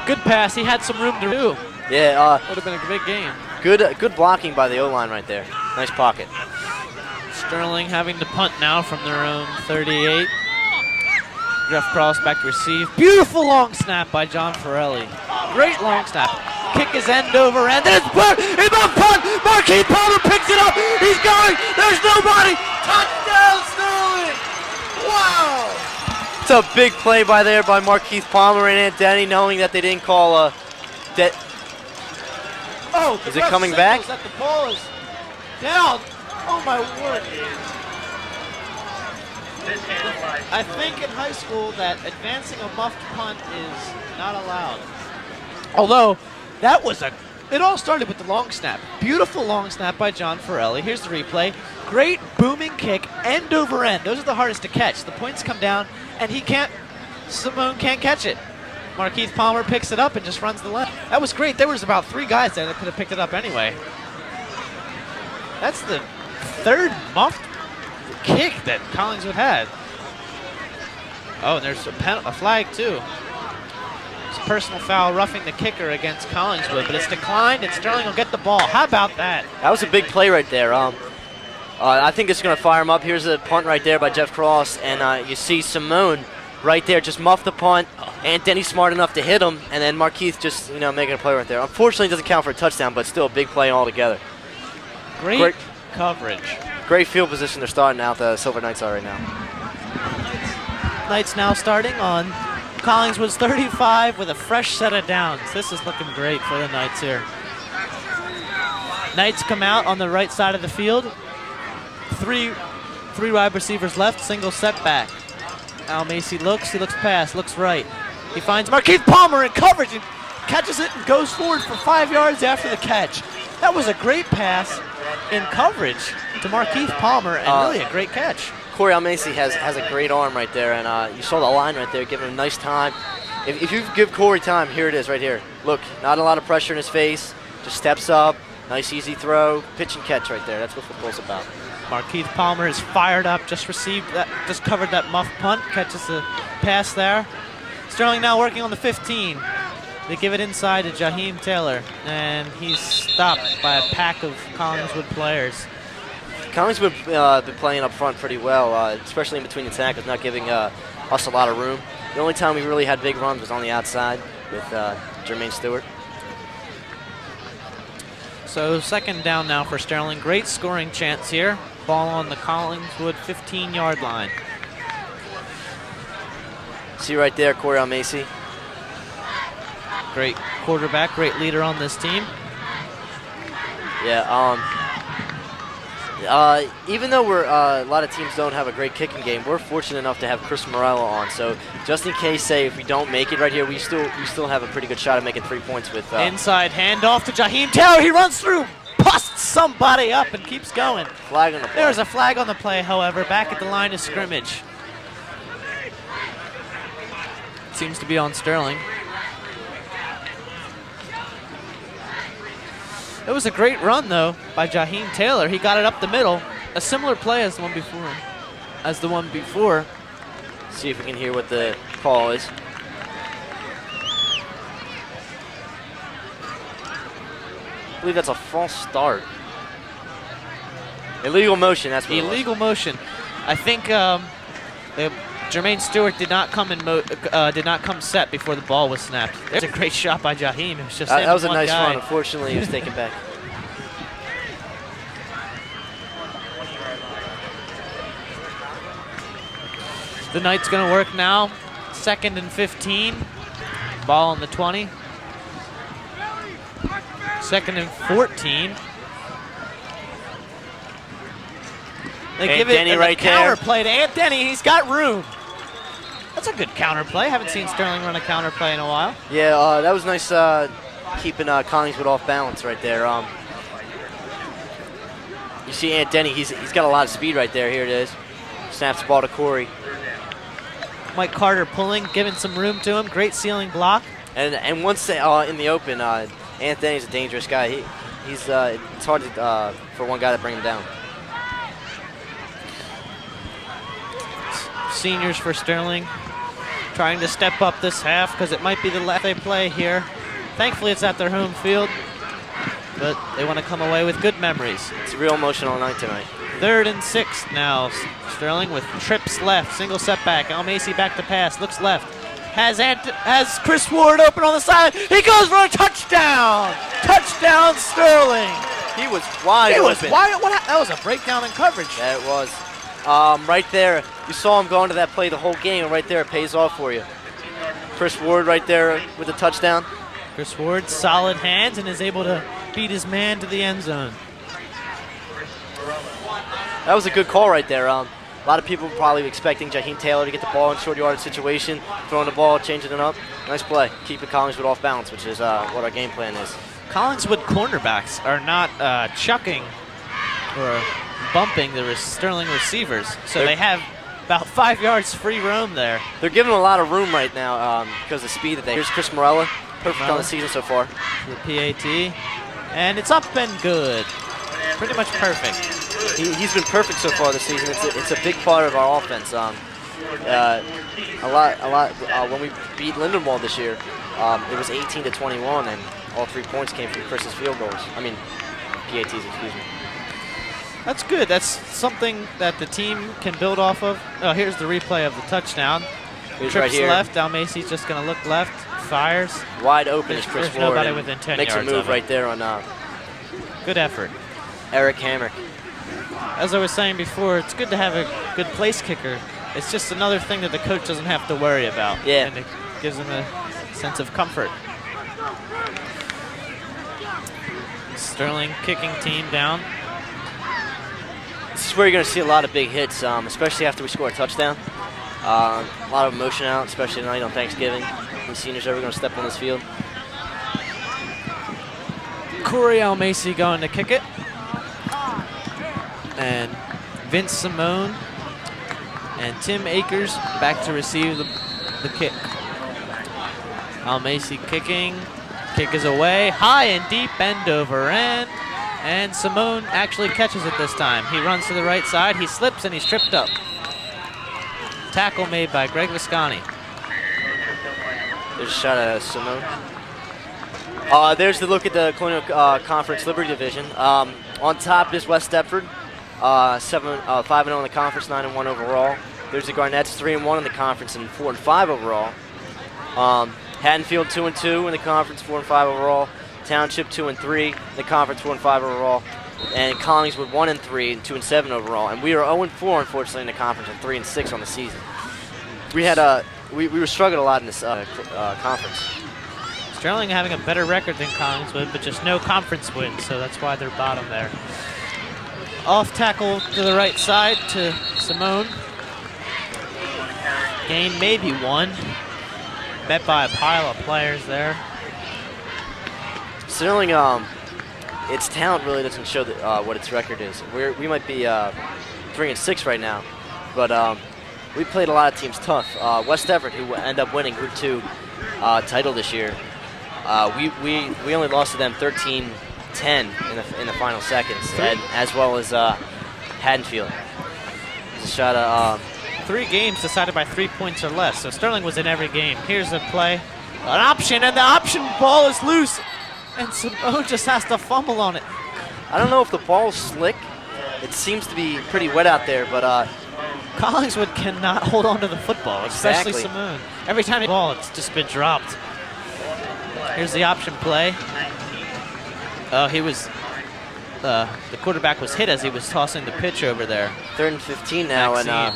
A: Good pass. He had some room to do.
B: Yeah.
A: Would have been a big game.
B: Good blocking by the O-line right there. Nice pocket.
A: Sterling having to punt now from their own 38. Jeff Cross back to receive. Beautiful long snap by John Forelli. Great long snap. Kick his end over end. And it's on punt. Marquise Palmer picks it up. He's going. There's nobody. Touchdown Sterling. Wow.
B: It's a big play by Marquise Palmer and Aunt Denny, knowing that they didn't call a dead.
A: Oh,
B: is it coming back?
A: That the ball is down. Oh my word. I think in high school that advancing a muffed punt is not allowed. Although, it all started with the long snap. Beautiful long snap by John Forelli. Here's the replay. Great booming kick, end over end. Those are the hardest to catch. The points come down, and Simone can't catch it. Marquise Palmer picks it up and just runs the left. That was great. There was about 3 guys there that could have picked it up anyway. That's the 3rd muffed kick that Collingswood had. Oh, and there's a flag too. It's a personal foul roughing the kicker against Collingswood, but it's declined and Sterling will get the ball. How about that?
B: That was a big play right there. I think it's going to fire him up. Here's a punt right there by Jeff Cross, and you see Simone right there just muff the punt. Aunt Denny's smart enough to hit him, and then Marquise just making a play right there. Unfortunately, it doesn't count for a touchdown, but still a big play altogether.
A: Great coverage.
B: Great field position they're starting out, the Silver Knights are right now.
A: Knights now starting on Collingswood's 35 with a fresh set of downs. This is looking great for the Knights here. Knights come out on the right side of the field. Three wide receivers left, single setback. Al Macy looks pass, looks right. He finds Marquise Palmer in coverage and catches it and goes forward for 5 yards after the catch. That was a great pass in coverage to Marquise Palmer and really a great catch.
B: Corey Almacy has a great arm right there, and you saw the line right there, giving him a nice time. If you give Corey time, here it is right here. Look, not a lot of pressure in his face, just steps up, nice easy throw, pitch and catch right there. That's what football's about.
A: Marquise Palmer is fired up, just covered that muff punt, catches the pass there. Sterling now working on the 15. They give it inside to Jaheim Taylor, and he's stopped by a pack of Collingswood players.
B: Collingswood been playing up front pretty well, especially in between the tackles, not giving us a lot of room. The only time we really had big runs was on the outside with Jermaine Stewart.
A: So 2nd down now for Sterling. Great scoring chance here. Ball on the Collingswood 15-yard line.
B: See right there, Corey Almacy.
A: Great quarterback, great leader on this team.
B: Yeah, even though a lot of teams don't have a great kicking game, we're fortunate enough to have Chris Morello on. So just in case, say, if we don't make it right here, we still have a pretty good shot at making 3 points with.
A: Inside handoff to Jaheim Taylor. He runs through, busts somebody up, and keeps going.
B: Flag on the play.
A: There's a flag on the play, however, back at the line of scrimmage. Seems to be on Sterling. It was a great run, though, by Jaheim Taylor. He got it up the middle. A similar play as the one before.
B: See if we can hear what the call is. I believe that's a false start. Illegal motion, that's what
A: Illegal motion. I think Jermaine Stewart did not come set before the ball was snapped. There's a great shot by Jaheim. It was just
B: that was a nice
A: guy.
B: run. Unfortunately, he was taken back.
A: The Knights going to work now. 2nd and 15. Ball on the 20. 2nd and 14. They give it a counter play to Aunt Denny. He's got room. That's a good counter play. Haven't seen Sterling run a counter play in a while.
B: Yeah, that was nice keeping Collingswood off balance right there. You see Ant Denny, he's got a lot of speed right there. Here it is. Snaps the ball to Corey.
A: Mike Carter pulling, giving some room to him. Great ceiling block.
B: And once in the open, Ant Denny's a dangerous guy. It's hard for one guy to bring him down.
A: Seniors for Sterling trying to step up this half because it might be the last they play here. Thankfully, it's at their home field, but they want to come away with good memories.
B: It's a real emotional night tonight.
A: 3rd and 6 now. Sterling with trips left, single setback. Al Macy back to pass, looks left. Has Chris Ward open on the side. He goes for a touchdown! Touchdown, Sterling!
B: He was wide open.
A: That was a breakdown in coverage.
B: That it was. Right there, you saw him go into that play the whole game, and right there it pays off for you. Chris Ward right there with the touchdown.
A: Chris Ward, solid hands, and is able to beat his man to the end zone.
B: That was a good call right there. A lot of people probably expecting Jaheim Taylor to get the ball in short yardage situation, throwing the ball, changing it up. Nice play, keeping Collingswood off balance, which is what our game plan is.
A: Collingswood cornerbacks are not chucking or bumping the Sterling receivers, so they have about 5 yards free room there.
B: They're giving them a lot of room right now because of the speed that they. Here's Chris Morella, perfect on the season so far.
A: The PAT, and it's up and good. Pretty much perfect.
B: He's been perfect so far this season. It's a big part of our offense. A lot. When we beat Lindenwold this year, it was 18-21, and all 3 points came from Chris's field goals. PATs, excuse me.
A: That's good. That's something that the team can build off of. Oh, here's the replay of the touchdown.
B: Here's
A: Trips
B: right here.
A: left. Al Macy's just going to look left. Fires.
B: Wide open is Chris
A: There's
B: Ward.
A: nobody within 10
B: makes
A: yards
B: a move
A: of it.
B: right there on
A: Good effort.
B: Eric Hamrick.
A: As I was saying before, it's good to have a good place kicker. It's just another thing that the coach doesn't have to worry about.
B: Yeah.
A: And it gives him a sense of comfort. Sterling kicking team down.
B: This is where you're going to see a lot of big hits, especially after we score a touchdown. A lot of emotion out, especially tonight on Thanksgiving. The seniors ever going to step on this field.
A: Corey Al Macy going to kick it. And Vince Simone and Tim Akers back to receive the kick. Al Macy kicking. Kick is away. High and deep, end over end. And Simone actually catches it this time. He runs to the right side. He slips and he's tripped up. Tackle made by Greg Viscani.
B: There's a shot at Simone. There's the look at the Colonial Conference Liberty Division. On top is West Stepford, 5-0 in the conference, 9-1 overall. There's the Garnets, 3-1 in the conference and 4-5 overall. Haddonfield 2-2 in the conference, 4-5 overall. Township 2-3 in the conference, 4-5 overall. And Collingswood 1-3 and 2-7 overall. And we are 0-4 unfortunately in the conference and 3-6 on the season. We had we were struggling a lot in this conference.
A: Sterling having a better record than Collingswood, but just no conference wins, so that's why they're bottom there. Off tackle to the right side to Simone. Gain maybe 1. Bet by a pile of players there.
B: Sterling, its talent really doesn't show what its record is. We might be 3-6 right now, but we played a lot of teams tough. West Everett, who end up winning Group 2 title this year, we only lost to them 13-10 in the final seconds, and as well as Haddonfield. There's a shot at
A: 3 games decided by 3 points or less, so Sterling was in every game. Here's a play, an option, and the option ball is loose, and Simone just has to fumble on it.
B: I don't know if the ball's slick. It seems to be pretty wet out there, but
A: Collingswood cannot hold on to the football, especially
B: Exactly.
A: Simone. Every time he ball, it's just been dropped. Here's the option play. He was the quarterback was hit as he was tossing the pitch over there.
B: 3rd and 15 now,
A: Maxime.
B: and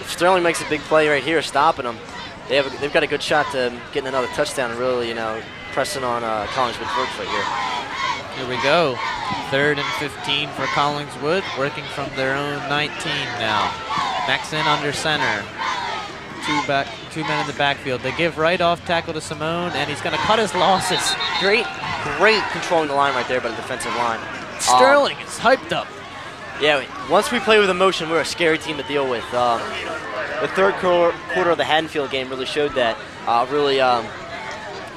B: if Sterling makes a big play right here, stopping them, they've got a good shot to getting another touchdown and really, pressing on Collingswood's works right here.
A: Here we go. 3rd and 15 for Collingswood, working from their own 19 now. Maxin under center. two men in the backfield. They give right off tackle to Simone, and he's going to cut his losses.
B: Great controlling the line right there by the defensive line.
A: Sterling is hyped up.
B: Yeah, once we play with emotion, we're a scary team to deal with. The third quarter of the Haddonfield game really showed that. Really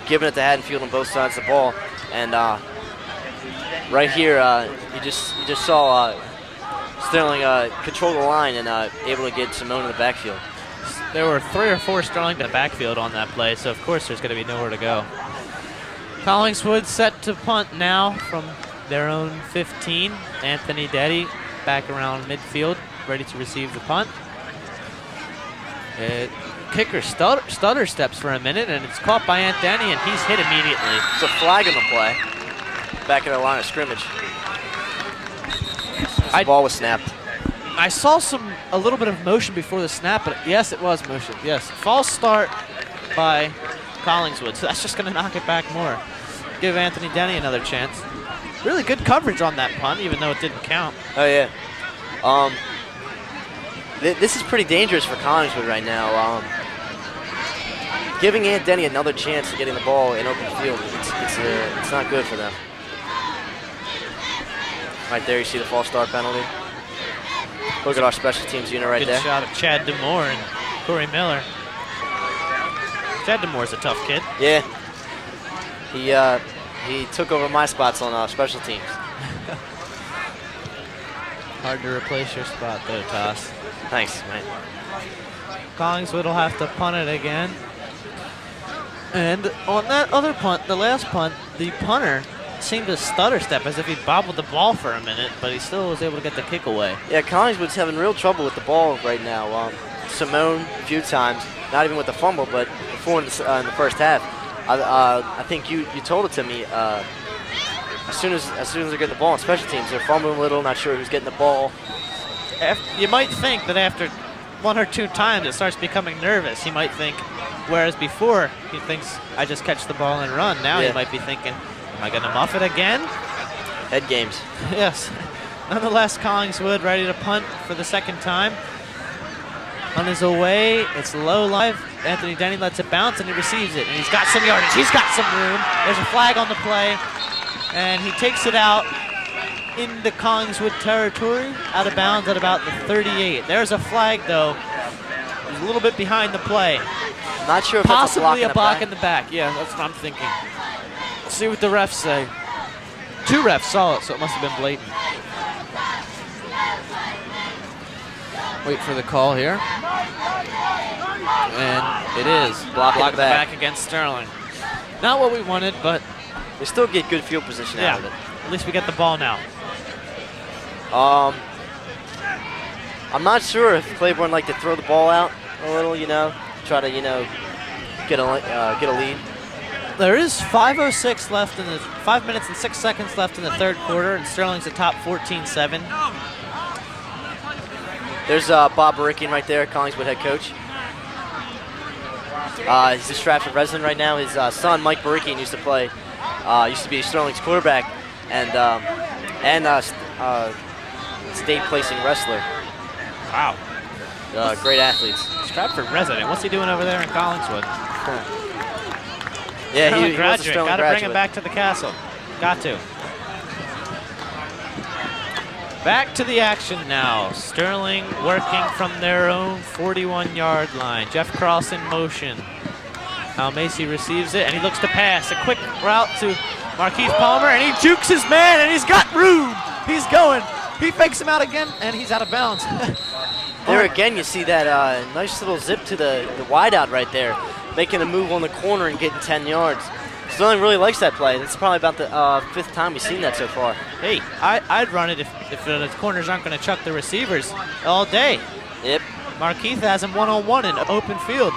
B: giving it to Haddonfield on both sides of the ball, and right here you just saw Sterling control the line and able to get Simone in the backfield.
A: There were 3 or 4 Sterling to the backfield on that play, so of course there's going to be nowhere to go. Collingswood set to punt now from their own 15. Anthony Deddy back around midfield, ready to receive the punt. Kicker stutter steps for a minute, and it's caught by Anthony, and he's hit immediately.
B: It's a flag on the play. Back in the line of scrimmage. The ball was snapped.
A: I saw a little bit of motion before the snap, but yes, it was motion. Yes, false start by Collingswood, so that's just going to knock it back more. Give Anthony Denny another chance. Really good coverage on that punt, even though it didn't count.
B: Oh, yeah. This is pretty dangerous for Collingswood right now. Giving Aunt Denny another chance of getting the ball in open field, it's not good for them. Right there, you see the false start penalty. Look at our special teams unit right there.
A: Good shot of Chad Demore and Corey Miller. Chad Demore's a tough kid.
B: Yeah. He took over my spots on special teams.
A: Hard to replace your spot though, Toss.
B: Thanks, mate.
A: Collingswood will have to punt it again. And on that other punt, the last punt, the punter seemed to stutter step as if he bobbled the ball for a minute, but he still was able to get the kick away.
B: Yeah, Collingswood's having real trouble with the ball right now. Simone a few times, not even with the fumble, but before in the first half. I think you told it to me. As soon as they're getting the ball on special teams, they're fumbling a little, not sure who's getting the ball.
A: You might think that after 1 or 2 times it starts becoming nervous. He might think, whereas before he thinks, I just catch the ball and run. Now he might be thinking, am I going to muff it again?
B: Head games.
A: Yes. Nonetheless, Collingswood ready to punt for the second time. On his away, it's low live. Anthony Denny lets it bounce, and he receives it. And he's got some yardage. He's got some room. There's a flag on the play. And he takes it out into Collingswood territory, out of bounds at about the 38. There's a flag, though. He's a little bit behind the play.
B: Not sure if
A: possibly
B: that's
A: a block in the back. Yeah, that's what I'm thinking. Let's see what the refs say. 2 refs saw it, so it must have been blatant. Wait for the call here. And it is.
B: Block in the
A: back against Sterling. Not what we wanted, but
B: they still get good field position out of it.
A: At least we get the ball now.
B: I'm not sure if Claiborne like to throw the ball out a little, try to, get a lead.
A: There is 5:06 left 5 minutes and 6 seconds left in the third quarter, and Sterling's atop 14-7.
B: There's Bob Barickian right there, Collingswood head coach. He's a Stratford resident right now. His son, Mike Barickian, used to be Sterling's quarterback and state placing wrestler.
A: Wow.
B: Great athletes.
A: Stratford resident. What's he doing over there in Collingswood?
B: Yeah, he
A: graduate. Got to bring him back to the castle. Got to. Back to the action now. Sterling working from their own 41-yard line. Jeff Cross in motion. Now Macy receives it, and he looks to pass. A quick route to Marquise Palmer, and he jukes his man, and he's got room. He's going. He fakes him out again, and he's out of bounds.
B: There again, you see that nice little zip to the wideout right there, making a move on the corner and getting 10 yards. Sterling really likes that play. That's probably about the 5th time we've seen that so far.
A: Hey, I'd run it if the corners aren't going to chuck the receivers all day.
B: Yep.
A: Markeith has him one-on-one in open field.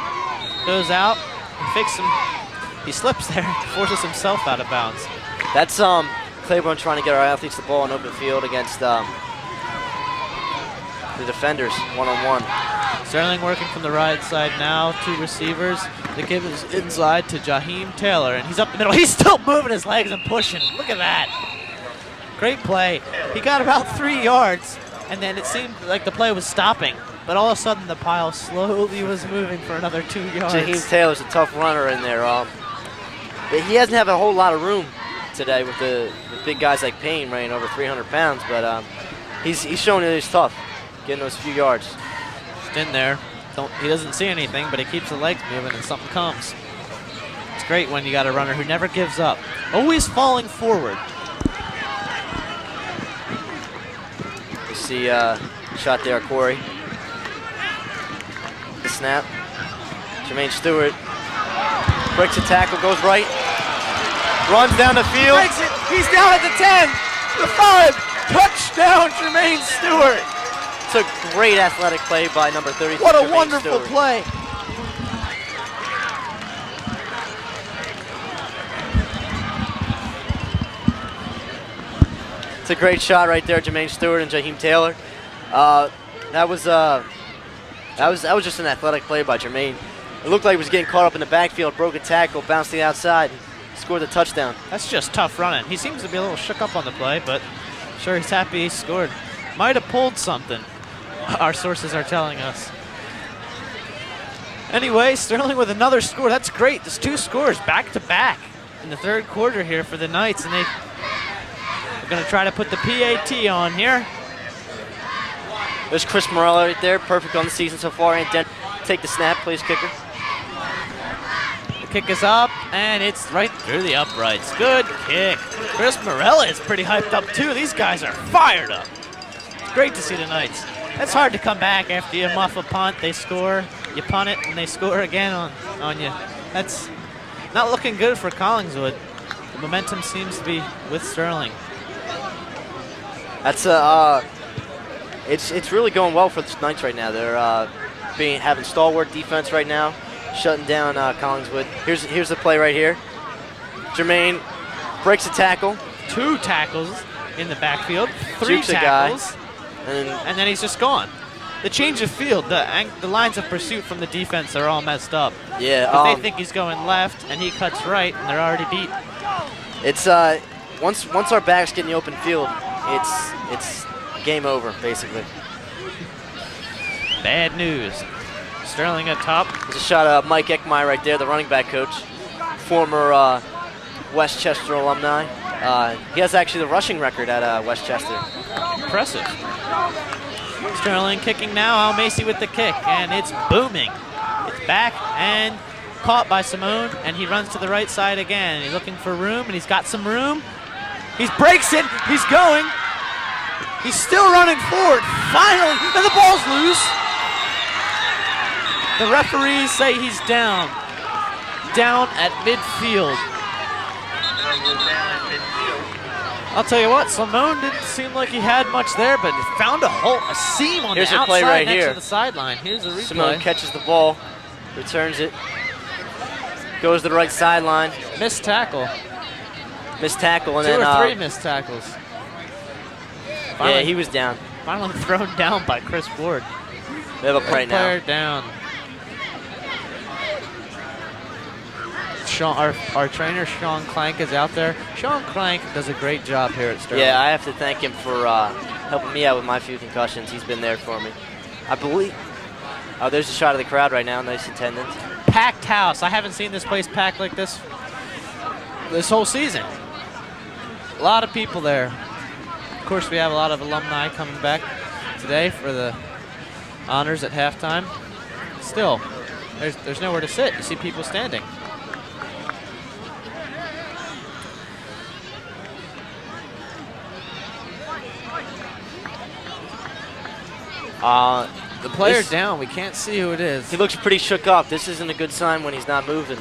A: Goes out, fakes him. He slips there, forces himself out of bounds.
B: That's Claiborne trying to get our athletes the ball in open field against the defenders one-on-one.
A: Sterling working from the right side now. 2 receivers. The give is inside to Jaheim Taylor, and he's up the middle. He's still moving his legs and pushing. Look at that. Great play. He got about 3 yards, and then it seemed like the play was stopping. but all of a sudden the pile slowly was moving for another 2 yards.
B: Jaheim Taylor's a tough runner in there. But he doesn't have a whole lot of room today with the big guys like Payne running over 300 pounds, but he's showing that he's tough, getting those few yards.
A: Just in there. He doesn't see anything, but he keeps the legs moving and something comes. It's great when you got a runner who never gives up, always falling forward.
B: You see shot there, Corey. The snap. Jermaine Stewart breaks a tackle, goes right, runs down the field.
A: Breaks it. He's down at the 10, the 5. Touchdown, Jermaine Stewart.
B: It's a great athletic play by number 33.
A: What a
B: Jermaine
A: wonderful
B: Stewart.
A: play.
B: It's a great shot right there, Jermaine Stewart and Jaheim Taylor. That was just an athletic play by Jermaine. It looked like he was getting caught up in the backfield, broke a tackle, bounced to the outside, and scored the touchdown.
A: That's just tough running. He seems to be a little shook up on the play, but sure he's happy he scored. Might have pulled something, our sources are telling us. Anyway, Sterling with another score. That's great. There's 2 scores back to back in the 3rd quarter here for the Knights, and they're going to try to put the PAT on here.
B: There's Chris Morello right there, perfect on the season so far. And then take the snap, please, kicker.
A: The kick is up, and it's right through the uprights. Good kick. Chris Morella is pretty hyped up, too. These guys are fired up. It's great to see the Knights. It's hard to come back after you muff a punt, they score. You punt it, and they score again on you. That's not looking good for Collingswood. The momentum seems to be with Sterling.
B: That's it's really going well for the Knights right now. They're having stalwart defense right now, shutting down Collingswood. Here's the play right here. Jermaine breaks a tackle.
A: 2 tackles in the backfield, 3
B: Jukes a
A: tackles,
B: guy,
A: and then he's just gone. The change of field, the lines of pursuit from the defense are all messed up.
B: Yeah,
A: 'Cause they think he's going left, and he cuts right, and they're already beat.
B: It's once our backs get in the open field, it's game over basically.
A: Bad news. Sterling up top.
B: There's a shot of Mike Eckmeyer right there, the running back coach, former Westchester alumni. He has actually the rushing record at Westchester.
A: Impressive. Sterling kicking now. Al Macy with the kick, and it's booming. It's back and caught by Simone, and he runs to the right side again. He's looking for room, and he's got some room. He breaks it. He's going. He's still running forward. Finally, and the ball's loose. The referees say he's down. Down at midfield. I'll tell you what, Simone didn't seem like he had much there, but he found a seam on
B: Here's
A: the
B: a play
A: outside
B: right
A: next
B: here.
A: to the sideline. Here's a replay.
B: Simone catches the ball, returns it, goes to the right sideline.
A: Missed tackle.
B: Missed tackle, and
A: 2
B: then
A: or 3 missed tackles.
B: yeah, he was down.
A: Finally thrown down by Chris Ward.
B: We have a right now.
A: Player down. Sean, our trainer Sean Clank is out there. Sean Clank does a great job here at Sterling.
B: Yeah, I have to thank him for helping me out with my few concussions. He's been there for me. I believe. Oh, there's a shot of the crowd right now. Nice attendance.
A: Packed house. I haven't seen this place packed like this whole season. A lot of people there. Of course, we have a lot of alumni coming back today for the honors at halftime. Still, there's nowhere to sit. You see people standing. The player's down. We can't see who it is.
B: He looks pretty shook up. This isn't a good sign when he's not moving.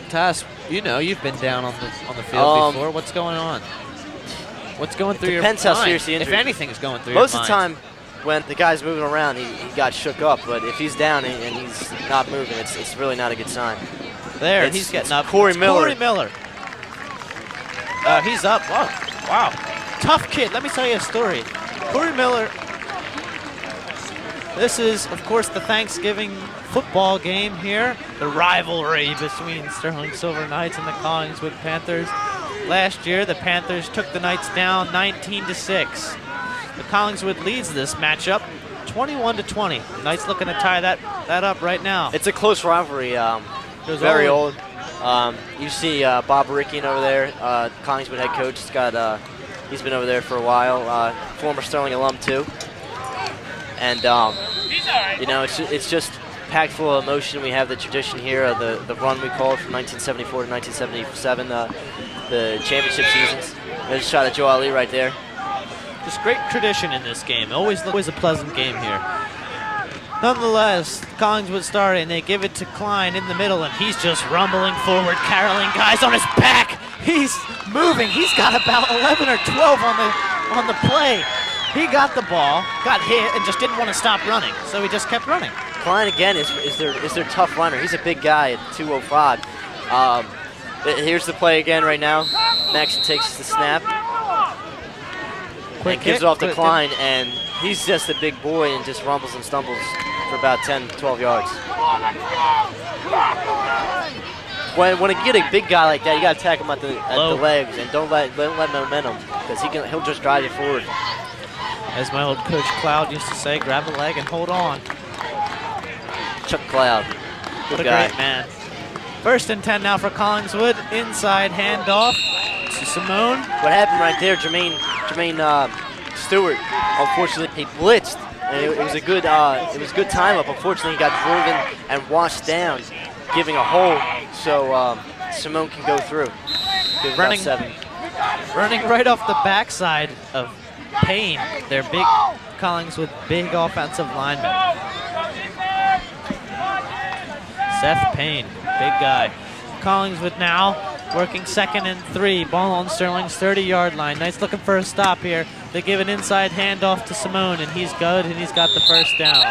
A: Tass, you know you've been down on the field before. What's going on? What's going through your mind?
B: Depends how serious the injury.
A: If anything is going through your mind.
B: Most of the time, when the guy's moving around, he got shook up. But if he's down and he's not moving, it's really not a good sign.
A: There, he's getting up.
B: Corey Miller.
A: Corey Miller. He's up. Whoa. Wow. Tough kid. Let me tell you a story. Corey Miller. This is, of course, the Thanksgiving football game here. The rivalry between Sterling Silver Knights and the Collingswood Panthers. Last year, the Panthers took the Knights down 19-6. The Collingswood leads this matchup 21-20. Knights looking to tie that up right now.
B: It's a close rivalry. Very old. You see Bob Rickian over there, Collingswood head coach. He's been over there for a while. Former Sterling alum too. And you know, it's just packed full of emotion. We have the tradition here of the run we called from 1974 to 1977, the championship seasons. There's a shot at Joe Ali right there.
A: Just great tradition in this game. Always a pleasant game here. Nonetheless, Collingswood started, and they give it to Klein in the middle, and he's just rumbling forward, caroling guys on his back. He's moving. He's got about 11 or 12 on the play. He got the ball, got hit, and just didn't want to stop running, so he just kept running.
B: Klein again is their tough runner. He's a big guy at 205. Here's the play again right now. Maxon takes the snap and gives it off to Klein, and he's just a big boy and just rumbles and stumbles for about 10, 12 yards. When you get a big guy like that, you got to attack him at the legs and don't let momentum, because he'll just drive you forward.
A: As my old coach Cloud used to say, grab a leg and hold on.
B: Chuck Cloud,
A: what a great man. 1st and 10 now for Collingswood. Inside handoff to Simone.
B: What happened right there, Jermaine Stewart, unfortunately, he blitzed. And it was a good time up. Unfortunately, he got driven and washed down, giving a hole so Simone can go through.
A: Running right off the backside of Payne, their big Collingswood big offensive lineman. Seth Payne, big guy. Collingswood now working 2nd and 3. Ball on Sterling's 30-yard line. Knights looking for a stop here. They give an inside handoff to Simone, and he's good, and he's got the first down.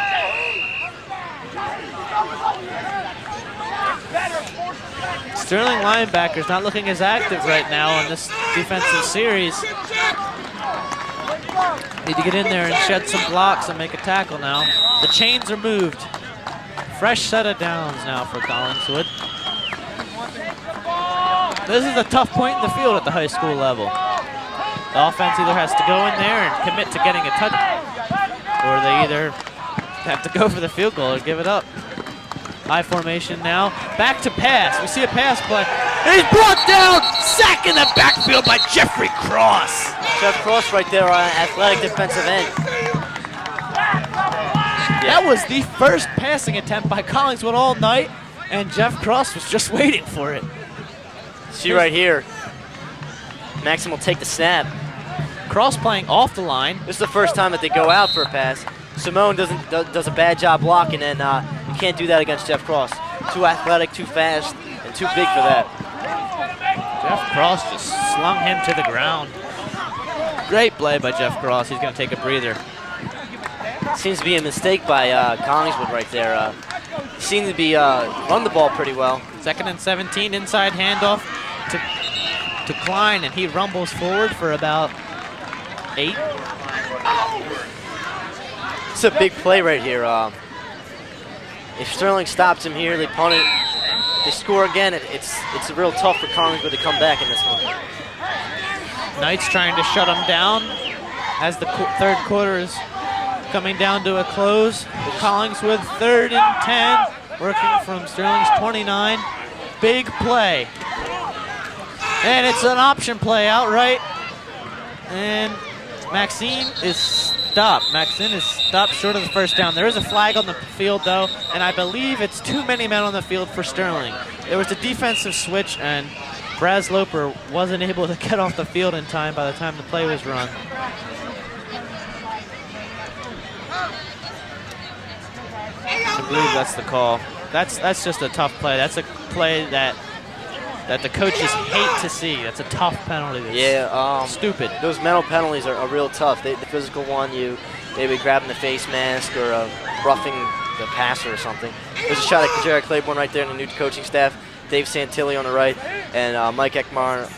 A: Sterling linebackers not looking as active right now in this defensive series. Need to get in there and shed some blocks and make a tackle now. The chains are moved. Fresh set of downs now for Collingswood. This is a tough point in the field at the high school level. The offense either has to go in there and commit to getting a touchdown, or they either have to go for the field goal or give it up. High formation now. Back to pass. We see a pass play. He's brought down. Sack in the backfield by Jeffrey Cross.
B: Jeff Cross right there on athletic defensive end.
A: That was the first passing attempt by Collingswood all night, and Jeff Cross was just waiting for it.
B: See right here. Maxim will take the snap.
A: Cross playing off the line.
B: This is the first time that they go out for a pass. Simone does a bad job blocking, and you can't do that against Jeff Cross. Too athletic, too fast, and too big for that.
A: Jeff Cross just slung him to the ground. Great play by Jeff Cross. He's going to take a breather.
B: Seems to be a mistake by Collingswood right there. Seems to be run the ball pretty well.
A: 2nd and 17, inside handoff to Klein, and he rumbles forward for about 8.
B: It's a big play right here. If Sterling stops him here, they punt it. They score again. It's real tough for Collingswood to come back in this one.
A: Knights trying to shut him down as the third quarter is coming down to a close. Collingswood 3rd and 10, working from Sterling's 29. Big play. And it's an option play outright. And Maxine is stopped. Maxine is stopped short of the first down. There is a flag on the field, though, and I believe it's too many men on the field for Sterling. There was a defensive switch, and Braz Loper wasn't able to get off the field in time by the time the play was run. I believe that's the call. That's just a tough play. That's a play that the coaches hate to see. That's a tough penalty. That's stupid.
B: Those mental penalties are real tough. The physical one, maybe grabbing the face mask or roughing the passer or something. There's a shot at Jared Claiborne right there in the new coaching staff. Dave Santilli on the right and Mike Ekmar.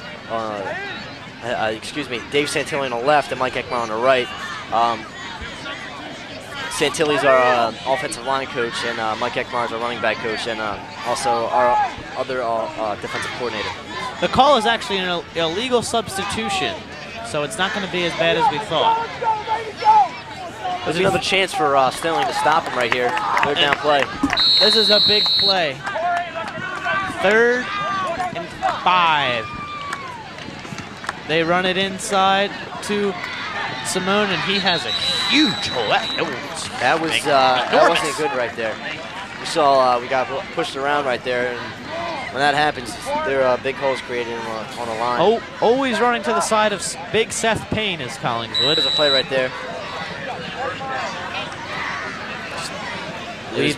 B: Dave Santilli on the left and Mike Ekmar on the right. Santilli's our offensive line coach, and Mike Ekmar is our running back coach, and also our other defensive coordinator.
A: The call is actually an illegal substitution, so it's not going to be as bad as we thought.
B: There's another chance for Sterling to stop him right here. Third down play.
A: This is a big play. 3rd and 5. They run it inside to Simone, and he has a huge hole.
B: That wasn't good right there. We saw we got pushed around right there, and when that happens, there are big holes created on the line.
A: Oh, always running to the side of big Seth Payne is Collingswood.
B: There's a play right there.
A: Lead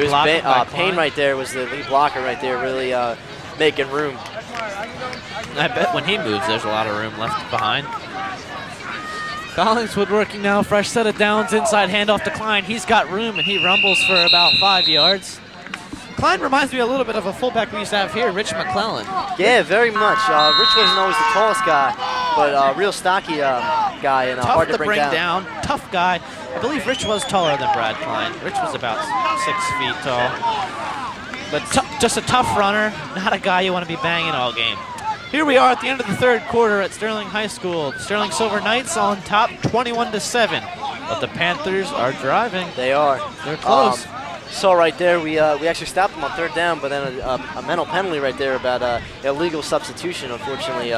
A: blocker by
B: Payne right there was the lead blocker right there, really making room.
A: I bet when he moves, there's a lot of room left behind. Collingswood working now, fresh set of downs, inside handoff to Klein. He's got room, and he rumbles for about 5 yards. Klein reminds me a little bit of a fullback we used to have here, Rich McClellan.
B: Yeah, very much. Rich wasn't always the tallest guy, but real stocky guy and hard to bring down.
A: Tough guy. I believe Rich was taller than Brad Klein. Rich was about 6 feet tall. But just a tough runner, not a guy you want to be banging all game. Here we are at the end of the 3rd quarter at Sterling High School. The Sterling Silver Knights on top 21-7. But the Panthers are driving.
B: They are.
A: They're close.
B: Saw right there, we actually stopped them on 3rd down, but then a mental penalty right there about illegal substitution, unfortunately,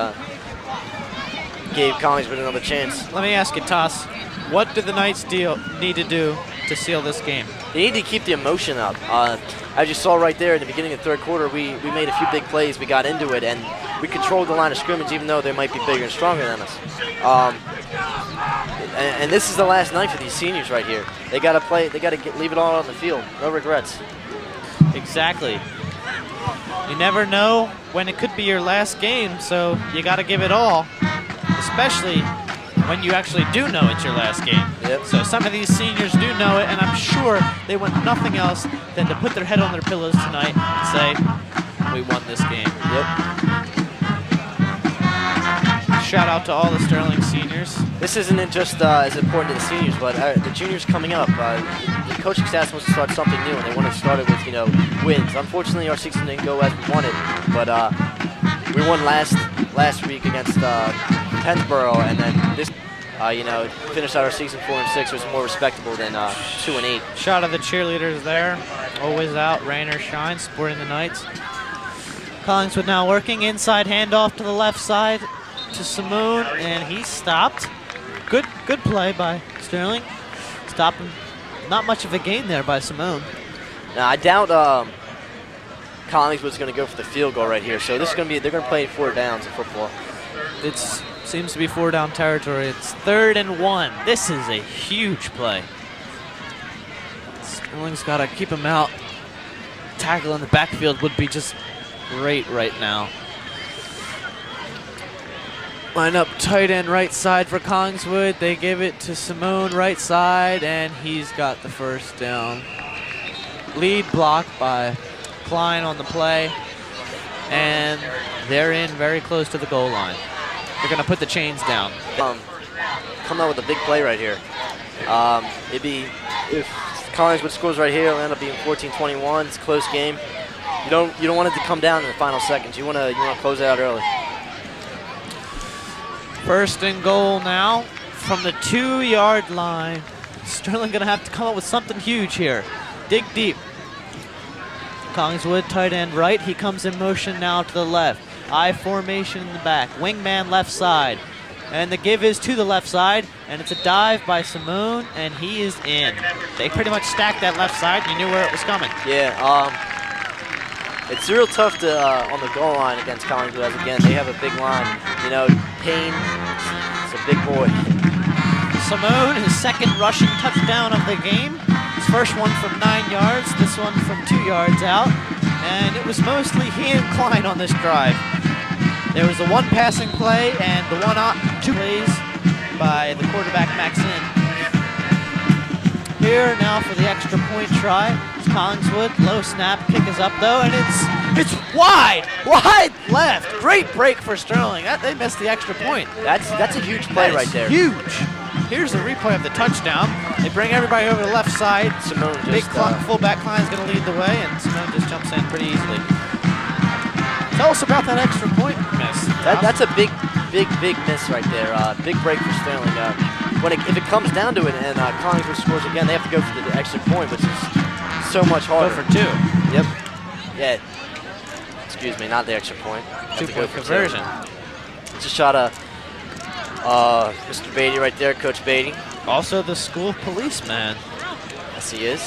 B: gave Collingswood another chance.
A: Let me ask you, Toss, what do the Knights need to do to seal this game?
B: They need to keep the emotion up. As you saw right there in the beginning of the 3rd quarter, we made a few big plays, we got into it, and we controlled the line of scrimmage even though they might be bigger and stronger than us. And this is the last night for these seniors right here. They got to play. They got to leave it all on the field. No regrets.
A: Exactly. You never know when it could be your last game, so you got to give it all, especially when you actually do know it's your last game.
B: Yep.
A: So some of these seniors do know it, and I'm sure they want nothing else than to put their head on their pillows tonight and say, we won this game.
B: Yep.
A: Shout out to all the Sterling seniors.
B: This isn't just as important to the seniors, but the juniors coming up. The coaching staff wants to start something new, and they want to start it with wins. Unfortunately, our season didn't go as we wanted, but we won last week against Pennsboro, and then this finished out our season 4-6, was more respectable than 2-8.
A: Shout out to the cheerleaders there, always out, rain or shine, supporting the Knights. Collingswood now working inside handoff to the left side to Simone, and he stopped. Good play by Sterling. Stopping. Not much of a gain there by Simone.
B: Now I doubt Collingswood's going to go for the field goal right here. So this is going to be, they're going to play 4 downs in football.
A: It seems to be 4 down territory. It's 3rd and 1. This is a huge play. Sterling's got to keep him out. Tackle in the backfield would be just great right now. Line up tight end right side for Collingswood. They give it to Simone right side, and he's got the first down. Lead block by Klein on the play, and they're in very close to the goal line. They're going to put the chains down.
B: Come out with a big play right here. It'd be, if Collingswood scores right here, it'll end up being 14-21. It's a close game. You don't want it to come down in the final seconds. You want to close it out early.
A: 1st and goal now from the 2-yard line. Sterling going to have to come up with something huge here. Dig deep. Collingswood, tight end right. He comes in motion now to the left. I formation in the back. Wingman left side. And the give is to the left side. And it's a dive by Simone, and he is in. They pretty much stacked that left side. You knew where it was coming.
B: Yeah. It's real tough to on the goal line against Collingswood. As again, they have a big line. Payne is a big boy.
A: Simone, his 2nd rushing touchdown of the game. His first one from 9 yards, this one from 2 yards out. And it was mostly he and Klein on this drive. There was the 1 passing play and the 2 plays by the quarterback Maxine. Here now for the extra point try. It's Collingswood, low snap, kick is up though, and it's wide left. Great break for Sterling. They missed the extra point.
B: That's a huge play right there.
A: Huge. Here's the replay of the touchdown. They bring everybody over to the left side.
B: Simone just,
A: big fullback Klein's going to lead the way, and Simone just jumps in pretty easily. Tell us about that extra point miss.
B: That's a big miss right there. Big break for Sterling. if it comes down to it and Collingswood scores again, they have to go for the extra point, which is so much harder.
A: Go for 2.
B: Yep. Yeah. Excuse me, not the extra point. Have to go
A: Two-point
B: for
A: conversion.
B: 2. It's a shot of Mr. Beatty right there, Coach Beatty.
A: Also the school policeman.
B: Yes, he is.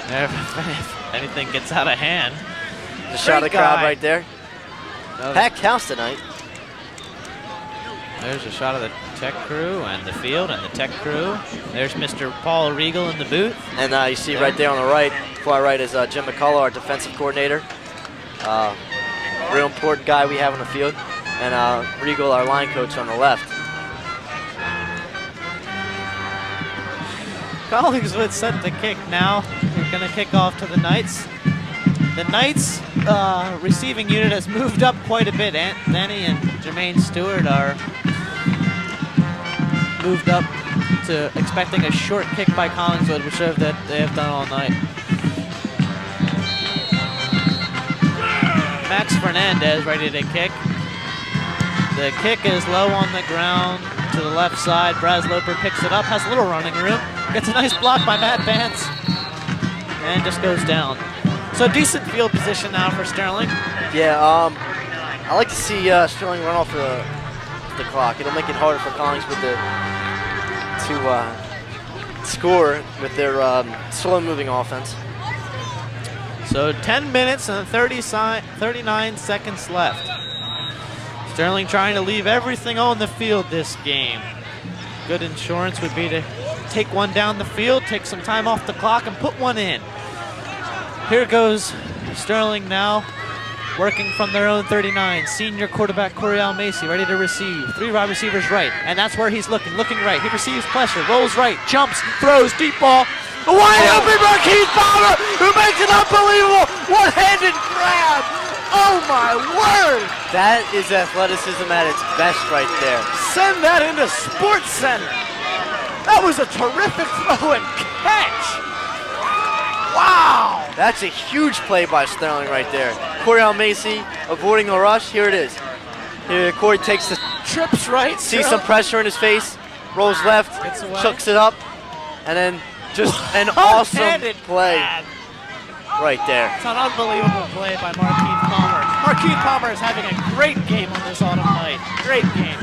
A: If anything gets out of hand.
B: The shot of the crowd right there.
A: Another-
B: Packed house tonight.
A: There's a shot of the tech crew and the field and the tech crew. There's Mr. Paul Regal in the booth.
B: And you see right there on the right, far right is Jim McCullough, our defensive coordinator. Real important guy we have on the field. And Regal, our line coach, on the left.
A: Collingswood set the kick now. We're going to kick off to the Knights. The Knights receiving unit has moved up quite a bit. Danny and Jermaine Stewart are moved up to expecting a short kick by Collingswood, which that they have done all night. Max Fernandez ready to kick. The kick is low on the ground to the left side. Braz Loper picks it up, has a little running room. Gets a nice block by Matt Vance and just goes down. So decent field position now for Sterling.
B: Yeah, I like to see Sterling run off the clock. It'll make it harder for Collingswood to score with their slow-moving offense.
A: So 10 minutes and 39 seconds left. Sterling trying to leave everything on the field this game. Good insurance would be to take one down the field, take some time off the clock, and put one in. Here goes Sterling now, working from their own 39. Senior quarterback Coriel Macy ready to receive. 3 wide receivers right, and that's where he's looking right. He receives pressure, rolls right, jumps, throws, deep ball. A wide open Marquise Palmer, who makes an unbelievable one-handed grab. Oh my word!
B: That is athleticism at its best right there.
A: Send that into Sports Center. That was a terrific throw and catch. Wow!
B: That's a huge play by Sterling right there. Coriel Macy avoiding the rush. Here it is. Here Corey takes the
A: Trips right.
B: sees some pressure in his face, rolls left,
A: Gets away.
B: chucks it up, and then just an awesome
A: One-handed
B: play
A: grab.
B: right there.
A: It's an unbelievable play by Marquise Palmer. Marquise Palmer is having a great game on this autumn night. Great game.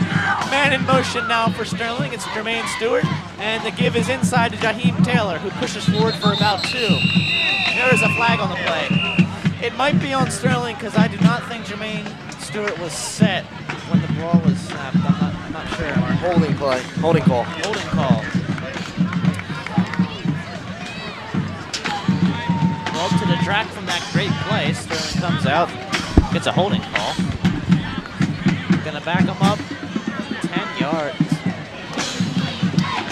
A: Man in motion now for Sterling. It's Jermaine Stewart. And the give is inside to Jaheim Taylor, who pushes forward for about 2. There is a flag on the play. It might be on Sterling because I do not think Jermaine Stewart was set when the ball was snapped. I'm not sure.
B: Holding play. Holding call.
A: Holding call. Well, to detract from that great play, Sterling comes out, gets a holding call. Gonna back him up 10 yards.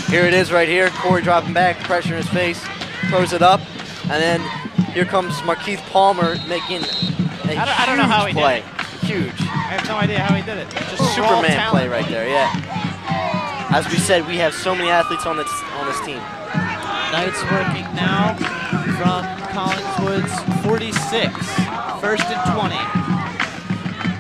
B: Here it is right here. Corey dropping back, pressure in his face, throws it up, and then here comes Marquise Palmer making a
A: I don't know how he
B: huge play.
A: did
B: Huge.
A: I have no idea how he did it. Just raw
B: Superman
A: talent.
B: play right there, yeah. As we said, we have so many athletes on this team.
A: Knights working now from Collingswood's 46. 1st and 20.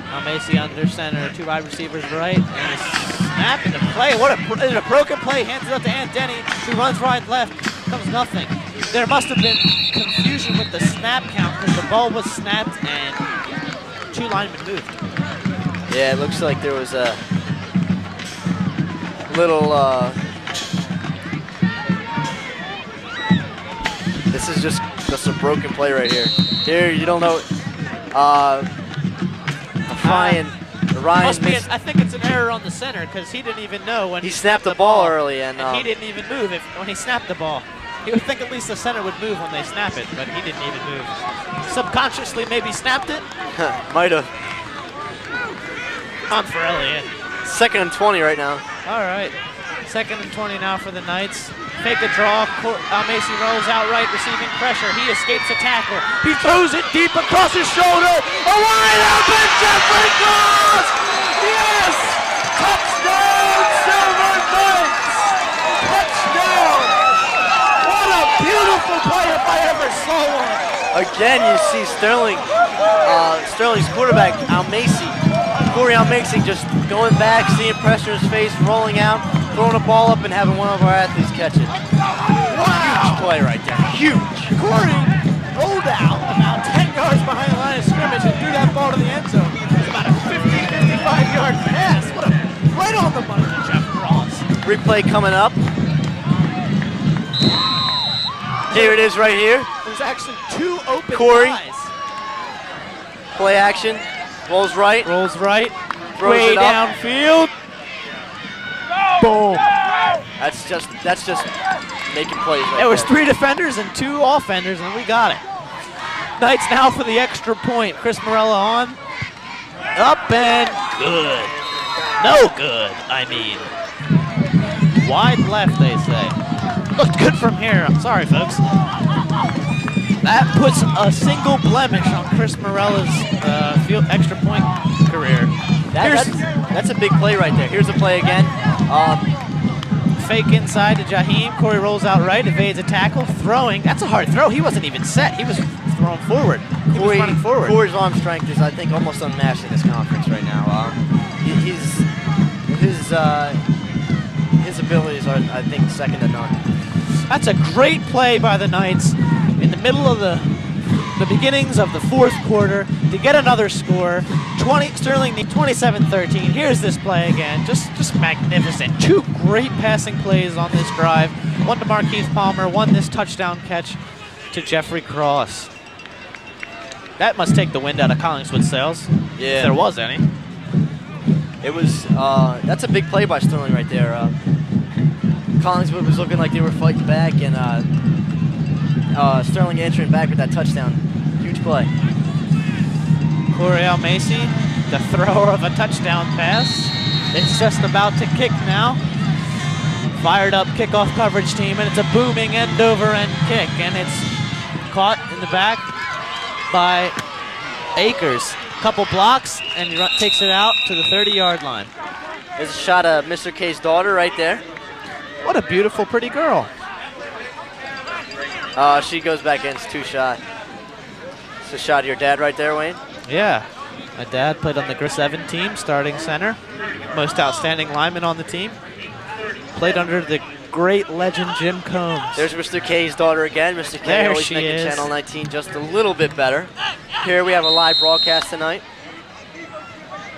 A: Now Macy under center, 2 wide receivers right, and a snap into play. What a broken play. Hands it up to Aunt Denny, who runs right left. Comes nothing. There must have been confusion with the snap count because the ball was snapped and 2 linemen moved.
B: Yeah, it looks like there was a little, this is just a broken play right here. Here, you don't know, Ryan
A: Must be
B: missed.
A: I think it's an error on the center because he didn't even know when
B: He snapped the ball early, and
A: he didn't even move when he snapped the ball. You would think at least the center would move when they snap it, but he didn't even move. Subconsciously maybe snapped it.
B: might have.
A: On for Elliott.
B: 2nd and 20 right now.
A: All right. 2nd and 20 now for the Knights. Fake a draw. Macy rolls out right, receiving pressure. He escapes a tackle. He throws it deep across his shoulder. A wide open Jeffrey Cross! Yes! Touchdown, Silver Knights! Touchdown! What a beautiful play if I ever saw one.
B: Again, you see Sterling's quarterback, Corey Macy, just going back, seeing pressure in his face, rolling out, throwing a ball up and having one of our athletes catch it. Wow! Huge play right there. Huge.
A: Corey rolled out about 10 yards behind the line of scrimmage and threw that ball to the end zone. It's about a 55-yard pass. Right on the money for Jeff Cross.
B: Replay coming up. Here it is right here.
A: There's actually 2 open
B: Corey.
A: guys.
B: Play action. Rolls right.
A: Rolls right.
B: Throws
A: Way
B: it up.
A: downfield. Boom.
B: That's just making plays right
A: There was
B: there.
A: 3 defenders and 2 offenders, and we got it. Knights now for the extra point. Chris Morella on. Up and good. No good, I mean. Wide left, they say. Looked good from here. I'm sorry, folks. That puts a single blemish on Chris Morella's field extra point career.
B: That's a big play right there. Here's the play again.
A: Fake inside to Jaheim. Corey rolls out right, evades a tackle, throwing. That's a hard throw. He wasn't even set. He was throwing forward. He was running forward.
B: Corey's arm strength is, I think, almost unmatched in this conference right now. His abilities are, I think, second to none.
A: That's a great play by the Knights in the middle of the beginnings of the 4th quarter to get another score. Sterling 27-13. Here's this play again. Just magnificent. 2 great passing plays on this drive. One to Markeith Palmer, one this touchdown catch to Jeffrey Cross. That must take the wind out of Collingswood's sails.
B: Yeah.
A: If there was any.
B: It was, that's a big play by Sterling right there. Collingswood was looking like they were fighting back, and Sterling answering back with that touchdown. Huge play.
A: Corey Almacy, the thrower of a touchdown pass. It's just about to kick now. Fired up kickoff coverage team, and it's a booming end-over-end kick, and it's caught in the back by Akers. Couple blocks, and he takes it out to the 30-yard line.
B: There's a shot of Mr. K's daughter right there.
A: What a beautiful, pretty girl.
B: She goes back in. It's 2 shot. It's a shot of your dad right there, Wayne.
A: Yeah. My dad played on the Gris-Even team, starting center. Most outstanding lineman on the team. Played under the great legend Jim Combs.
B: There's Mr. K's daughter again. Mr. K
A: There
B: always
A: she
B: making
A: is.
B: Channel 19 just a little bit better. Here we have a live broadcast tonight.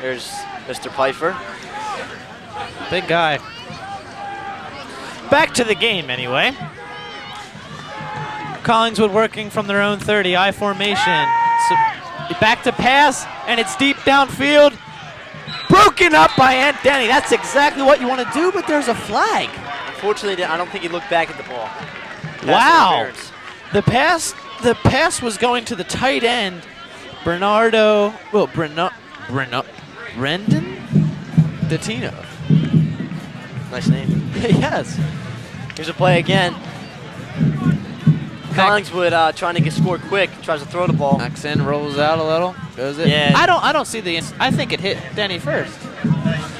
B: There's Mr. Pfeiffer.
A: Big guy. Back to the game, anyway. Collingswood working from their own 30, I formation. So back to pass, and it's deep downfield. Broken up by Ant Denny. That's exactly what you want to do, but there's a flag.
B: Unfortunately, I don't think he looked back at the ball.
A: Wow. The pass was going to the tight end, Brendan Datino.
B: Nice name.
A: Yes.
B: Here's a play again. Collingswood trying to get scored quick, tries to throw the ball.
A: Backs in, rolls out a little, goes it.
B: Yeah.
A: I don't see the. I think it hit Denny first.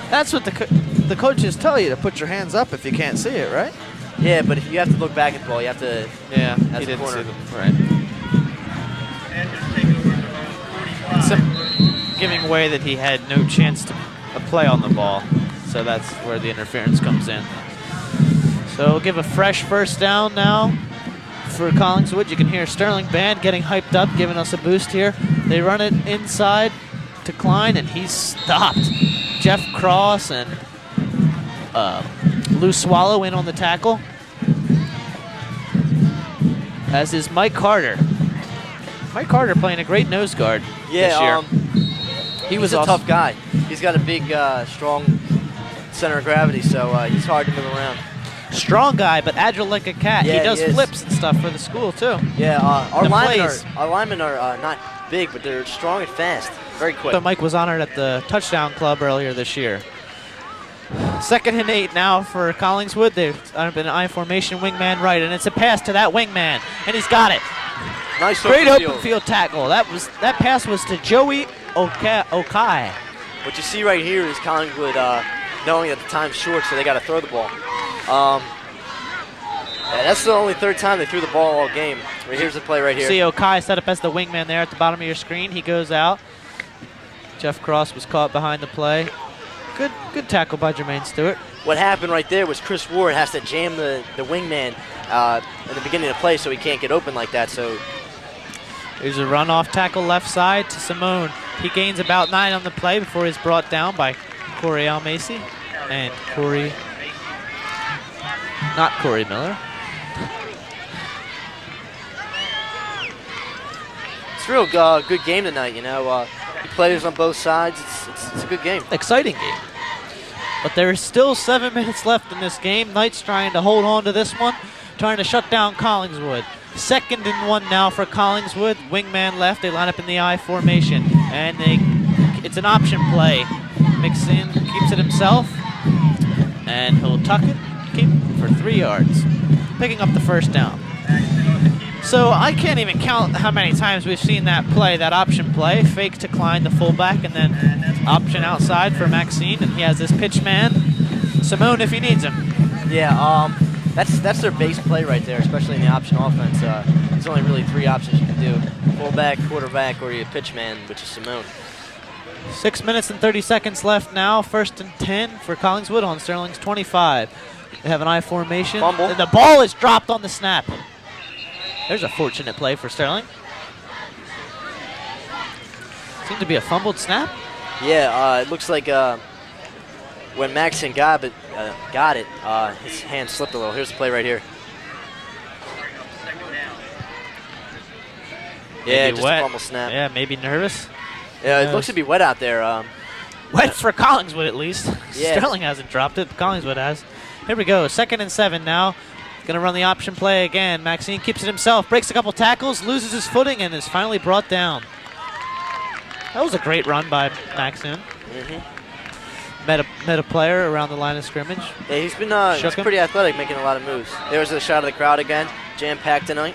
A: That's what the coaches tell you, to put your hands up if you can't see it, right?
B: Yeah, but if you have to look back at the ball, you have to.
A: Yeah,
B: as
A: he
B: a
A: didn't
B: corner.
A: see them. Right. Some giving away that he had no chance to play on the ball, so that's where the interference comes in. So we'll give a fresh first down now for Collingswood. You can hear Sterling Band getting hyped up, giving us a boost here. They run it inside to Klein, and he's stopped. Jeff Cross and Lou Swallow in on the tackle, as is Mike Carter. Mike Carter playing a great nose guard this year.
B: He's a tough guy. He's got a big, strong center of gravity, so he's hard to move around.
A: Strong guy, but agile like a cat.
B: Yeah,
A: he does
B: he is.
A: flips and stuff for the school, too.
B: Yeah, our
A: plays.
B: linemen are not big, but they're strong and fast. Very quick.
A: But Mike was honored at the touchdown club earlier this year. 2nd and 8 now for Collingswood. They've been an I formation, wingman right, and it's a pass to that wingman, and he's got it.
B: Nice
A: Great
B: open
A: open field tackle. That pass was to Joey Okai.
B: What you see right here is Collingswood knowing that the time's short, so they got to throw the ball. Yeah, that's the only 3rd time they threw the ball all game. Right, here's the play right here.
A: See Okai set up as the wingman there at the bottom of your screen. He goes out. Jeff Cross was caught behind the play. Good tackle by Jermaine Stewart.
B: What happened right there was Chris Ward has to jam the wingman in the beginning of play so he can't get open like that. So
A: there's a runoff tackle left side to Simone. He gains about 9 on the play before he's brought down by Corey Almacy and not Corey Miller.
B: It's a real good game tonight, you know. Players on both sides. It's a good game.
A: Exciting game. But there is still 7 minutes left in this game. Knights trying to hold on to this one, trying to shut down Collingswood. 2nd and 1 now for Collingswood. Wingman left. They line up in the I formation, and it's an option play. Mixon keeps it himself, and he'll tuck it, keep for 3 yards, picking up the first down. So I can't even count how many times we've seen that play, that option play. Fake to Klein, the fullback, and then option outside for Maxine, and he has this pitch man, Simone, if he needs him.
B: Yeah, that's their base play right there, especially in the option offense. There's only really 3 options you can do: fullback, quarterback, or your pitch man, which is Simone.
A: 6 minutes and 30 seconds left now. 1st and 10 for Collingswood on Sterling's 25. They have an I formation.
B: Fumble.
A: And the ball is dropped on the snap. There's a fortunate play for Sterling. Seemed to be a fumbled snap.
B: Yeah, it looks like when Maxon got it, his hand slipped a little. Here's the play right here. Yeah,
A: Maybe
B: just
A: wet.
B: a fumble snap.
A: Yeah, maybe nervous.
B: Yeah, it looks to be wet out there.
A: Wet for Collingswood at least.
B: Yeah.
A: Sterling hasn't dropped it, but Collingswood has. Here we go, 2nd and 7 now. Going to run the option play again. Maxine keeps it himself, breaks a couple tackles, loses his footing, and is finally brought down. That was a great run by Maxine. Met a player around the line of scrimmage.
B: Yeah, he's been pretty athletic, making a lot of moves. There was a shot of the crowd again, jam-packed tonight.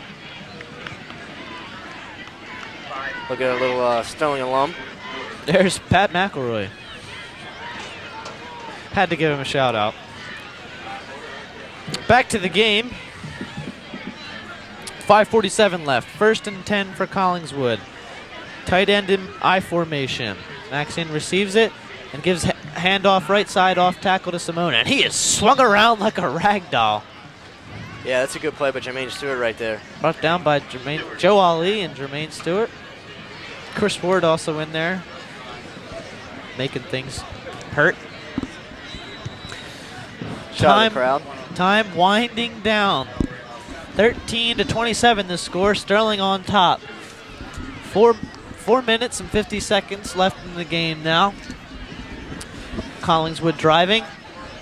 B: Look at a little Sterling alum.
A: There's Pat McElroy. Had to give him a shout out. Back to the game. 5:47 left. 1st and 10 for Collingswood. Tight end in I formation. Maxine receives it and gives handoff right side off tackle to Simone. And he is swung around like a rag doll.
B: Yeah, that's a good play by Jermaine Stewart right there.
A: Brought down by Joe Ali and Jermaine Stewart. Chris Ward also in there, making things hurt.
B: Shot of the crowd.
A: Time winding down. 13-27 the score. Sterling on top. 4 minutes and 50 seconds left in the game now. Collingswood driving.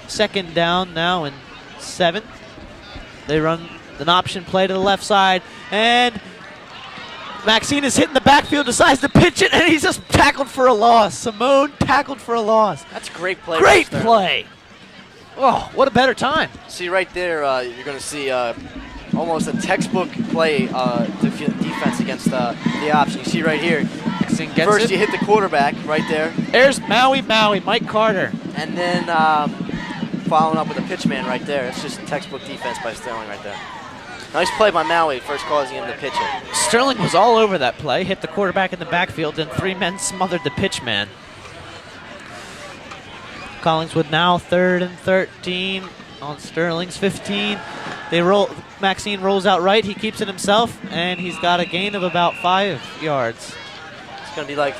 A: 2nd down now and 7. They run an option play to the left side, and Maxine is hitting the backfield, decides to pitch it, and he's just tackled for a loss. Simone tackled for a loss.
B: That's a great play.
A: Great play. Oh, what a better time.
B: See right there, you're going to see almost a textbook play defense against the option. You see right here. First you hit the quarterback right there.
A: There's Maui, Mike Carter.
B: And then following up with a pitch man right there. It's just textbook defense by Sterling right there. Nice play by Maui, first causing him to pitch it.
A: Sterling was all over that play, hit the quarterback in the backfield, and 3 men smothered the pitch man. Collingswood now 3rd and 13 on Sterling's 15. Maxine rolls out right, he keeps it himself, and he's got a gain of about 5 yards.
B: It's going to be like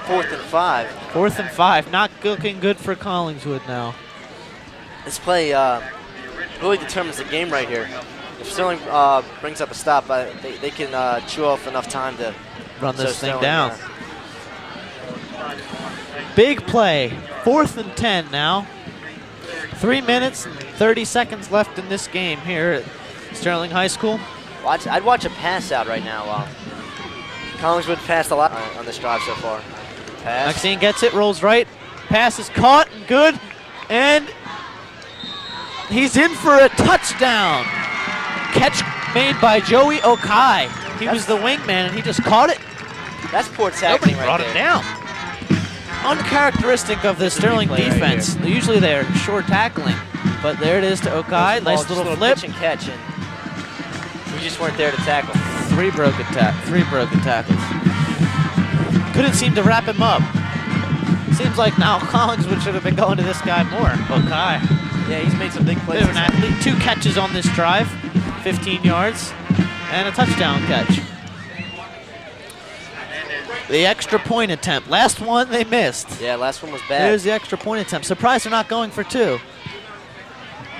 B: 4th and 5.
A: 4th and 5, not looking good for Collingswood now.
B: This play really determines the game right here. If Sterling brings up a stop, they can chew off enough time to
A: run this thing down. Big play. 4th and 10 now. 3 minutes and 30 seconds left in this game here at Sterling High School.
B: I'd watch a pass out right now. Collingswood passed a lot on this drive so far. Pass.
A: Maxine gets it, rolls right. Pass is caught and good. And he's in for a touchdown. Catch made by Joey Okai. He was the wingman, and he just caught it.
B: That's poor tackling.
A: Nobody brought it down. Uncharacteristic of the Sterling defense.
B: Right,
A: usually they're short tackling, but there it is to Okai. Nice little flip.
B: Pitch and catch, and we just weren't there to tackle.
A: 3 broken tackles. Couldn't seem to wrap him up. Seems like now Collingswood should have been going to this guy more. Okay.
B: Yeah, he's made some big plays.
A: Bit of an athlete. 2 catches on this drive, 15 yards, and a touchdown catch. The extra point attempt. Last one they missed.
B: Yeah, last one was bad.
A: There's the extra point attempt. Surprised they're not going for 2.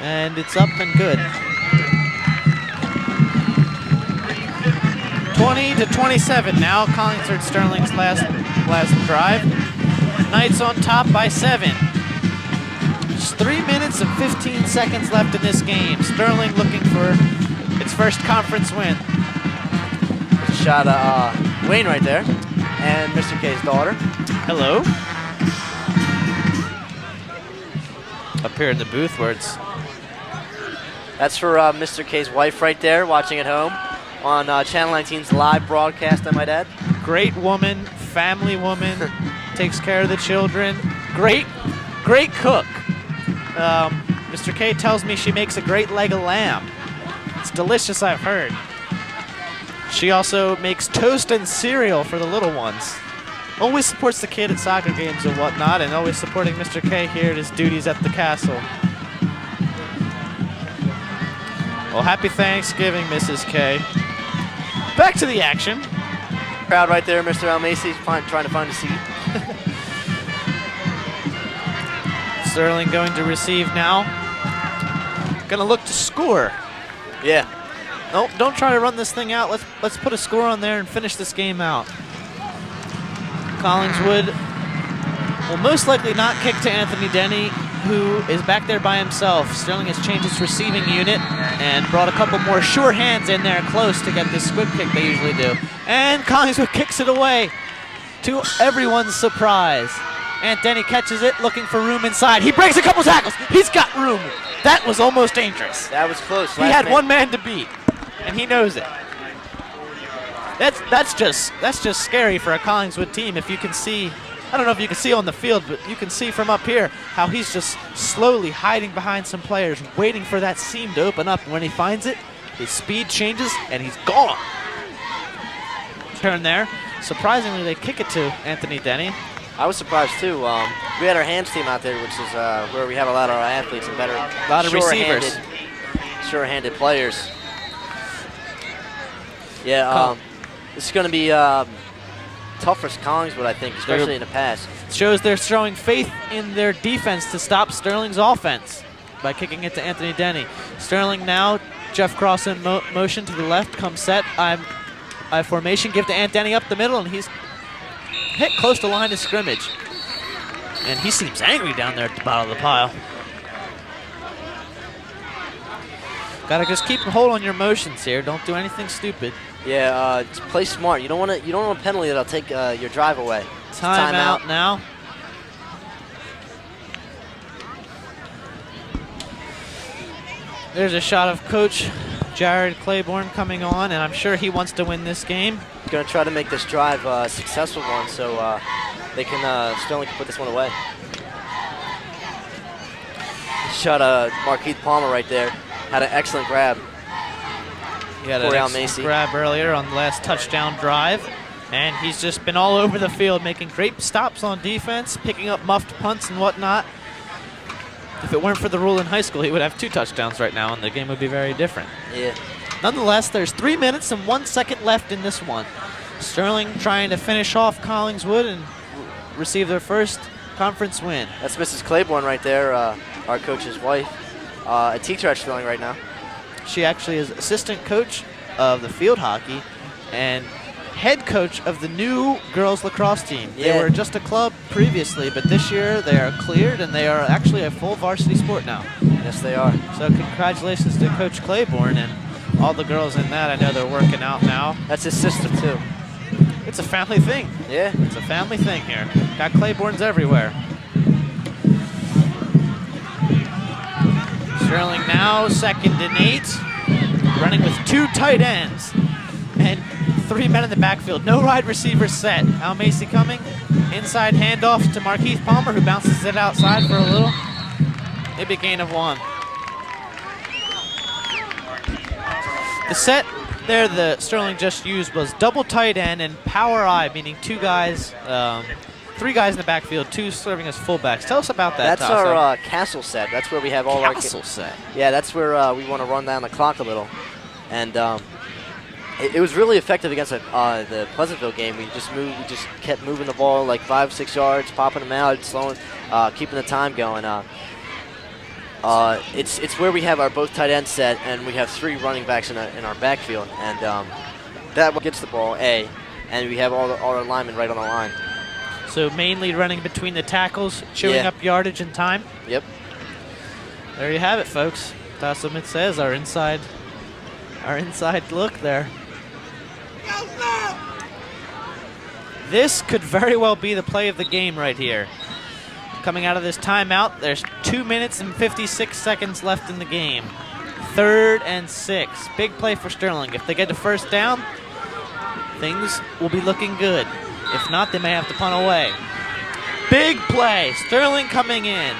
A: And it's up and good. 20-27 now. Collingswood Sterling's last drive. Knights on top by 7. Just 3 minutes and 15 seconds left in this game. Sterling looking for its first conference win.
B: There's a shot of Wayne right there, and Mr. K's daughter.
A: Hello. Up here in the booth where it's...
B: That's for Mr. K's wife right there, watching at home on Channel 19's live broadcast, I might add.
A: Great woman, family woman, takes care of the children. Great cook. Mr. K tells me she makes a great leg of lamb. It's delicious, I've heard. She also makes toast and cereal for the little ones. Always supports the kid at soccer games and whatnot, and always supporting Mr. K here at his duties at the castle. Well, happy Thanksgiving, Mrs. K. Back to the action.
B: Crowd right there, Mr. Almacy, trying to find a seat.
A: Sterling going to receive now. Gonna look to score.
B: Yeah.
A: No, don't try to run this thing out. Let's put a score on there and finish this game out. Collingswood will most likely not kick to Anthony Denny, who is back there by himself. Sterling has changed its receiving unit and brought a couple more sure hands in there close to get this squib kick they usually do. And Collingswood kicks it away to everyone's surprise. Aunt Denny catches it, looking for room inside. He breaks a couple tackles. He's got room. That was almost dangerous.
B: That was close.
A: He had one man to beat, and he knows it. That's just scary for a Collingswood team. If you can see, I don't know if you can see on the field, but you can see from up here how he's just slowly hiding behind some players, waiting for that seam to open up. And when he finds it, his speed changes, and he's gone. Turn there. Surprisingly, they kick it to Anthony Denny.
B: I was surprised too. We had our hands team out there, which is where we have a lot of our athletes and better,
A: a lot of receivers,
B: sure-handed players. Yeah, this is going to be tough for Collingswood, I think, especially in the pass.
A: It shows they're showing faith in their defense to stop Sterling's offense by kicking it to Anthony Denny. Sterling now, Jeff Cross in motion to the left, comes set. I formation, give to Aunt Denny up the middle, and he's hit close to line of scrimmage. And he seems angry down there at the bottom of the pile. Gotta just keep a hold on your motions here. Don't do anything stupid.
B: Yeah, just play smart. You don't want a penalty that'll take your drive away.
A: Time out now. There's a shot of Coach Jared Claiborne coming on, and I'm sure he wants to win this game.
B: Going to try to make this drive a successful one, so Sterling can put this one away. Shot Markeith Palmer right there. Had an excellent grab.
A: He had an excellent grab earlier on the last touchdown drive, and he's just been all over the field making great stops on defense, picking up muffed punts and whatnot. If it weren't for the rule in high school, he would have 2 touchdowns right now, and the game would be very different.
B: Yeah.
A: Nonetheless, there's 3 minutes and 1 second left in this one. Sterling trying to finish off Collingswood and receive their first conference win.
B: That's Mrs. Claiborne right there, our coach's wife. A teacher at Sterling right now.
A: She actually is assistant coach of the field hockey and head coach of the new girls lacrosse team.
B: Yeah.
A: They were just a club previously, but this year they are cleared and they are actually a full varsity sport now.
B: Yes, they are.
A: So congratulations to Coach Claiborne and all the girls in that. I know they're working out now.
B: That's his sister, too.
A: It's a family thing.
B: Yeah.
A: It's a family thing here. Got Claibornes everywhere. Sterling now 2nd and 8, running with 2 tight ends and 3 men in the backfield. No wide receiver set. Al Macy coming. Inside handoff to Markeith Palmer, who bounces it outside for a little. Maybe a gain of 1. The set there the Sterling just used was double tight end and power I, meaning 2 guys 3 guys in the backfield, 2 serving as fullbacks. Tell us about that.
B: That's our castle set. That's where we have all
A: castle set.
B: Yeah, that's where we want to run down the clock a little, and it was really effective against the Pleasantville game. We just kept moving the ball like 5-6 yards, popping them out, slowing, keeping the time going. It's where we have our both tight ends set, and we have 3 running backs in our backfield, and that gets the ball and we have all our linemen right on the line.
A: So mainly running between the tackles, chewing up yardage and time.
B: Yep.
A: There you have it, folks. That's what it says. Our inside look there. This could very well be the play of the game right here. Coming out of this timeout, there's 2 minutes and 56 seconds left in the game. 3rd and 6. Big play for Sterling. If they get the first down, things will be looking good. If not, they may have to punt away. Big play. Sterling coming in.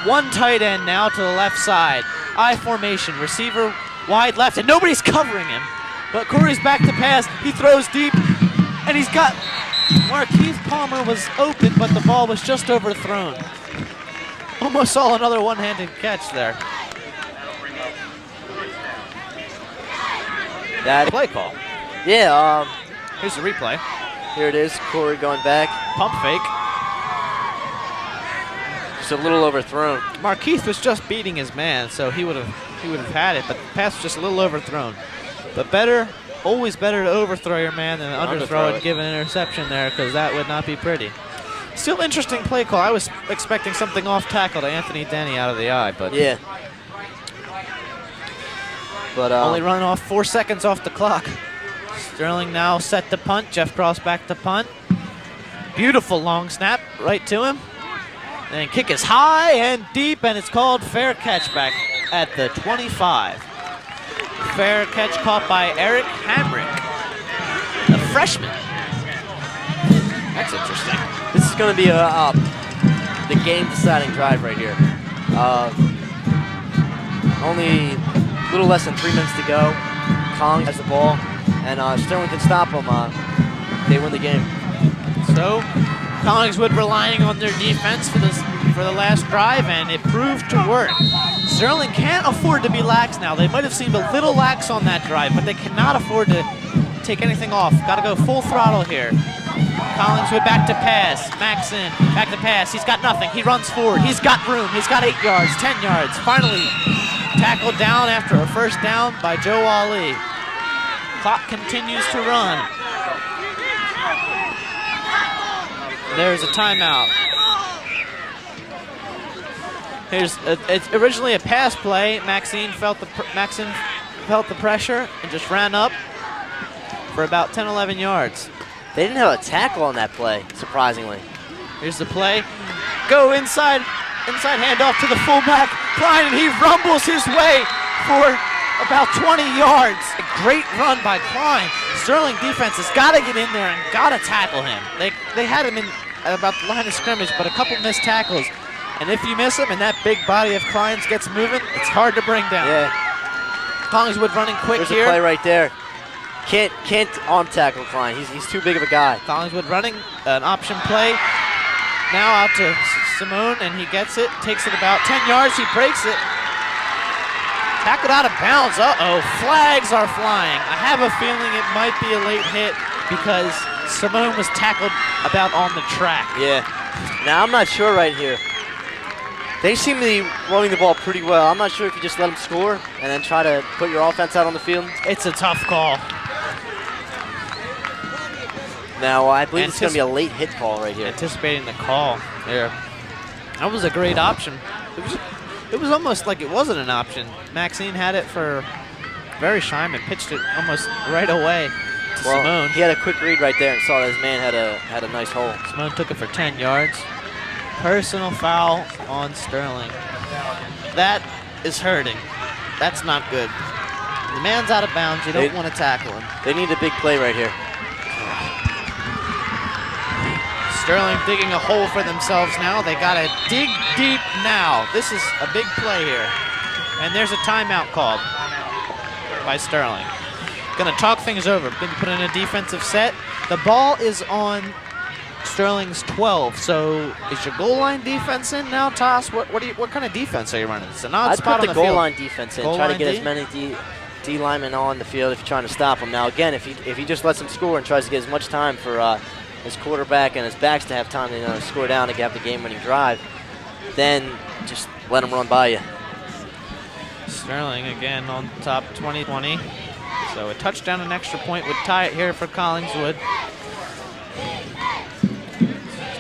A: 1 tight end now to the left side. I formation. Receiver wide left, and nobody's covering him. But Corey's back to pass. He throws deep, and he's got Markeith Palmer was open, but the ball was just overthrown. Almost saw another one-handed catch there.
B: That
A: play call.
B: Yeah.
A: Here's the replay.
B: Here it is. Corey going back.
A: Pump fake.
B: Just a little overthrown.
A: Markeith was just beating his man, so he would have had it, but the pass was just a little overthrown. But always better to overthrow your man than underthrow it and give an interception there, because that would not be pretty. Still interesting play call. I was expecting something off tackle to Anthony Denny out of the eye, but
B: yeah. But
A: only running off 4 seconds off the clock. Sterling now set to punt. Jeff Cross back to punt. Beautiful long snap right to him. And kick is high and deep, and it's called fair catch back at the 25. Fair catch caught by Eric Hamrick, the freshman. That's interesting.
B: This is going to be the game-deciding drive right here. Only a little less than 3 minutes to go. Collins has the ball, and Sterling can stop them. They win the game.
A: So Collingswood relying on their defense for the last drive, and it proved to work. Sterling can't afford to be lax now. They might have seemed a little lax on that drive, but they cannot afford to take anything off. Got to go full throttle here. Collingswood back to pass. Maxon back to pass. He's got nothing. He runs forward. He's got room. He's got 8 yards, 10 yards. Finally tackled down after a first down by Joe Ali. Clock continues to run. There's a timeout. It's originally a pass play. Maxon felt the pressure and just ran up for about 10, 11 yards.
B: They didn't have a tackle on that play, surprisingly.
A: Here's the play. Go inside handoff to the fullback, Klein, and he rumbles his way for about 20 yards. A great run by Klein. Sterling defense has got to get in there and got to tackle him. They had him in about the line of scrimmage, but a couple missed tackles. And if you miss him and that big body of Klein's gets moving, it's hard to bring down.
B: Yeah.
A: Collingswood running quick here.
B: There's a play right there. Can't arm tackle Klein. He's too big of a guy.
A: Collingswood running an option play. Now out to Simone, and he gets it. Takes it about 10 yards. He breaks it. Tackled out of bounds. Uh-oh. Flags are flying. I have a feeling it might be a late hit because Simone was tackled about on the track.
B: Yeah. Now, I'm not sure right here. They seem to be running the ball pretty well. I'm not sure if you just let them score and then try to put your offense out on the field.
A: It's a tough call.
B: Now, I believe it's going to be a late hit call right here.
A: Anticipating the call there. That was a great option. It was almost like it wasn't an option. Maxine had it for very Scheinman, pitched it almost right away to Simone.
B: He had a quick read right there and saw that his man had a nice hole.
A: Simone took it for 10 yards. Personal foul on Sterling. That is hurting. That's not good. The man's out of bounds. You don't want to tackle him.
B: They need a big play right here.
A: Sterling digging a hole for themselves now. They got to dig deep now. This is a big play here. And there's a timeout called by Sterling. Going to talk things over. Been put in a defensive set. The ball is on Sterling's 12. So is your goal line defense in now, Toss? What kind of defense are you running? It's an odd
B: I'd
A: spot
B: put
A: on
B: the
A: the
B: goal
A: field.
B: line defense in.
A: Goal
B: Try to
A: line
B: get
A: D?
B: as many D linemen on the field if you're trying to stop them. Now again, if he just lets them score and tries to get as much time for his quarterback and his backs to have time to score down and have the game-winning drive, then just let him run by you.
A: Sterling again on top 20-20. So a touchdown and extra point would tie it here for Collingswood.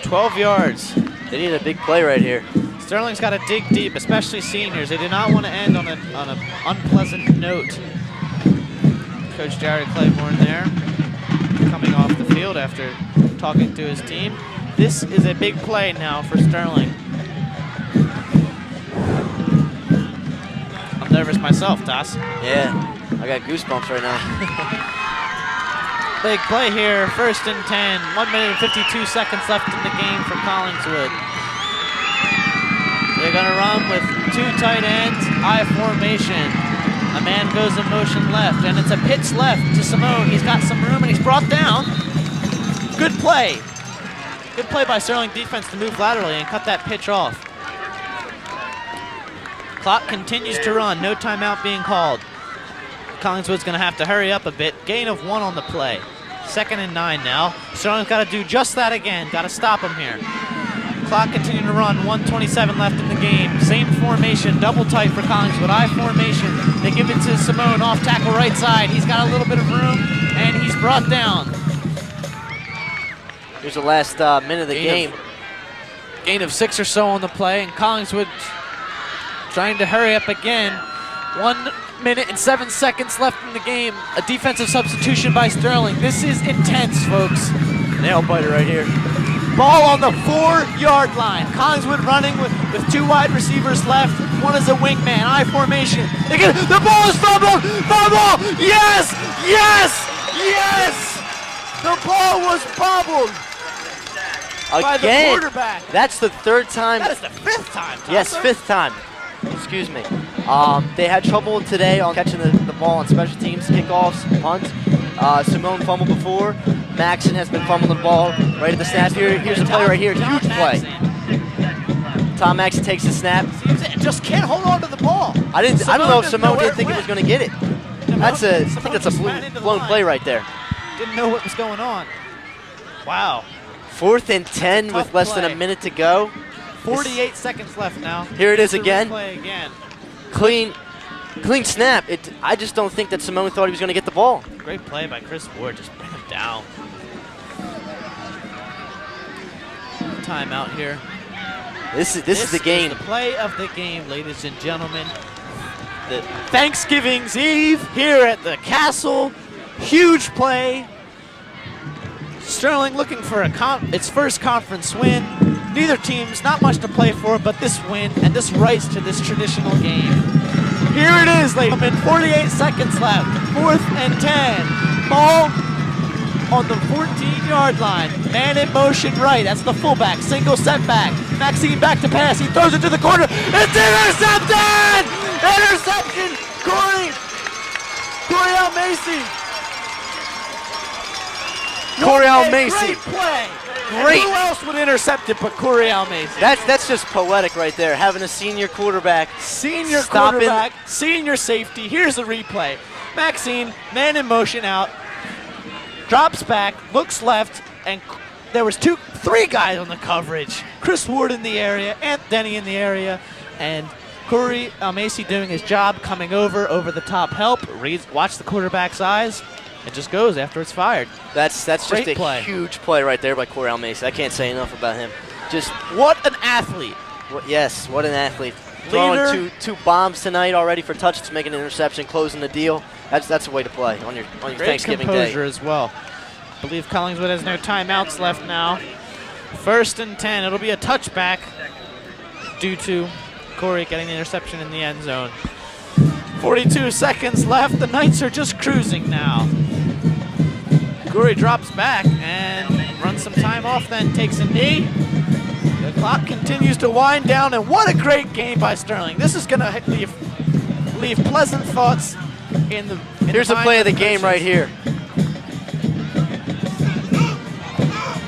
A: 12 yards.
B: They need a big play right here.
A: Sterling's got to dig deep, especially seniors. They did not want to end on an unpleasant note. Coach Jared Claiborne there, coming off the field after talking to his team. This is a big play now for Sterling. I'm nervous myself, Toss.
B: Yeah, I got goosebumps right now.
A: Big play here, 1st and 10. 1 minute and 52 seconds left in the game for Collingswood. They're gonna run with 2 tight ends, I formation. A man goes in motion left, and it's a pitch left to Simone. He's got some room, and he's brought down. Good play. Good play by Sterling defense to move laterally and cut that pitch off. Clock continues to run, no timeout being called. Collingswood's gonna have to hurry up a bit. Gain of 1 on the play. 2nd and 9 now. Sterling's gotta do just that again. Gotta stop him here. Clock continuing to run, 1:27 left in the game. Same formation, double tight for Collingswood. I formation. They give it to Simone, off tackle right side. He's got a little bit of room, and he's brought down.
B: Here's the last minute of the game.
A: Gain of 6 or so on the play, and Collingswood trying to hurry up again. 1 minute and 7 seconds left in the game. A defensive substitution by Sterling. This is intense, folks.
B: Nail biter right here.
A: Ball on the 4-yard line. Collingswood running with 2 wide receivers left. One is a wingman. I formation. The ball is fumbled. Fumble. Yes. Yes. Yes. The ball was fumbled by the quarterback.
B: That's the 3rd time.
A: That is the 5th time. Thompson.
B: Yes, 5th time. Excuse me. They had trouble today on catching the ball on special teams, kickoffs, punts. Simone fumbled before. Maxon has been fumbling the ball right at the snap here. Here's the play right here. Huge play. Tom Maxon takes the snap.
A: Just can't hold on to the ball.
B: I don't know if Simone didn't think he was going to get it. I think that's a blown play right there.
A: Didn't know what was going on. Wow.
B: 4th and 10
A: Tough
B: with less than
A: play.
B: a minute to go.
A: 48 seconds left now.
B: Here it is
A: Here's the
B: again.
A: replay again.
B: Clean snap. I just don't think that Simone thought he was going to get the ball.
A: Great play by Chris Ward. Just bring him down. Timeout here.
B: This is the game.
A: Is the play of the game, ladies and gentlemen. The Thanksgiving's Eve here at the Castle. Huge play. Sterling looking for its first conference win. Neither team's not much to play for, but this win and this rights to this traditional game. Here it is, ladies and gentlemen. 48 seconds left. 4th and 10. Ball on the 14-yard line. Man in motion right. That's the fullback. Single setback. Maxine back to pass. He throws it to the corner. It's intercepted! Interception! Coriel Macy.
B: Coriel Macy.
A: Great play.
B: Great.
A: And who else would intercept it but Coriel Macy?
B: That's just poetic right there. Having a senior quarterback.
A: Senior quarterback, senior safety. Here's the replay. Maxine, man in motion out, drops back, looks left, and there was 3 guys on the coverage. Chris Ward in the area, Ant Denny in the area, and Corey Macy doing his job, coming over the top help, watch the quarterback's eyes, and just goes after it's fired.
B: That's just a
A: play.
B: huge play right there by Coriel Macy. I can't say enough about him. Just
A: What an athlete.
B: yes, what an athlete.
A: Leader.
B: Throwing two bombs tonight already for touchdowns, making an interception, closing the deal. That's a way to play on your
A: Great
B: Thanksgiving
A: composure
B: day.
A: as well. I believe Collingswood has no timeouts left now. 1st and 10. It'll be a touchback due to Corey getting the interception in the end zone. 42 seconds left. The Knights are just cruising now. Corey drops back and runs some time off, then takes a knee. The clock continues to wind down, and what a great game by Sterling. This is going to leave pleasant thoughts in the
B: Here's the play of the game right here.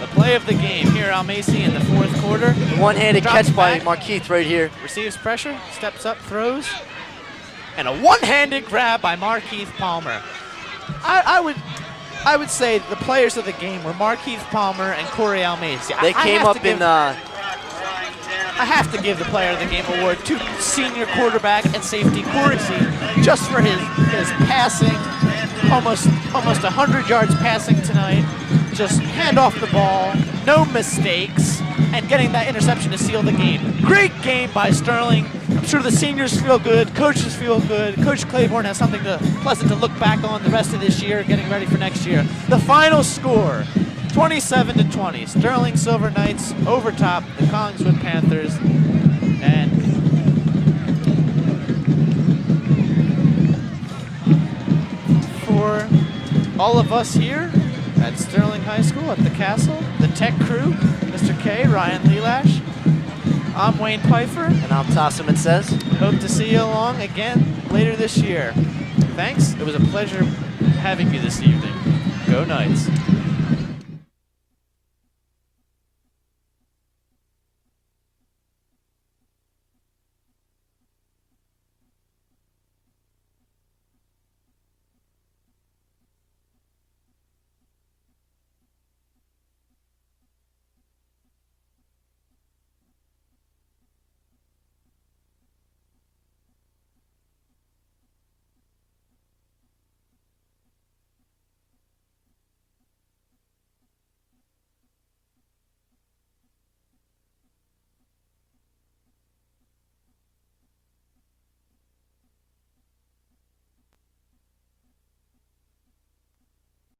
A: The play Play of the game here, Almacy in the fourth quarter.
B: One-handed
A: Drops
B: catch by
A: back.
B: Markeith right here.
A: Receives pressure, steps up, throws. And a one-handed grab by Markeith Palmer. I would say the players of the game were Markeith Palmer and Corey Almacy.
B: They came up in...
A: I have to give the player of the game award to senior quarterback and safety Corey C, just for his passing, almost 100 yards passing tonight. Just hand off the ball, no mistakes, and getting that interception to seal the game. Great game by Sterling. I'm sure the seniors feel good, coaches feel good. Coach Claiborne has something pleasant to look back on the rest of this year, getting ready for next year. The final score, 27-20. Sterling Silver Knights overtop the Collingswood Panthers. And for all of us here at Sterling High School at the Castle, the tech crew, Mr. K, Ryan Lelash, I'm Wayne Pfeiffer.
B: And I'm Tassim, it says.
A: Hope to see you along again later this year. Thanks. It was a pleasure having you this evening. Go Knights.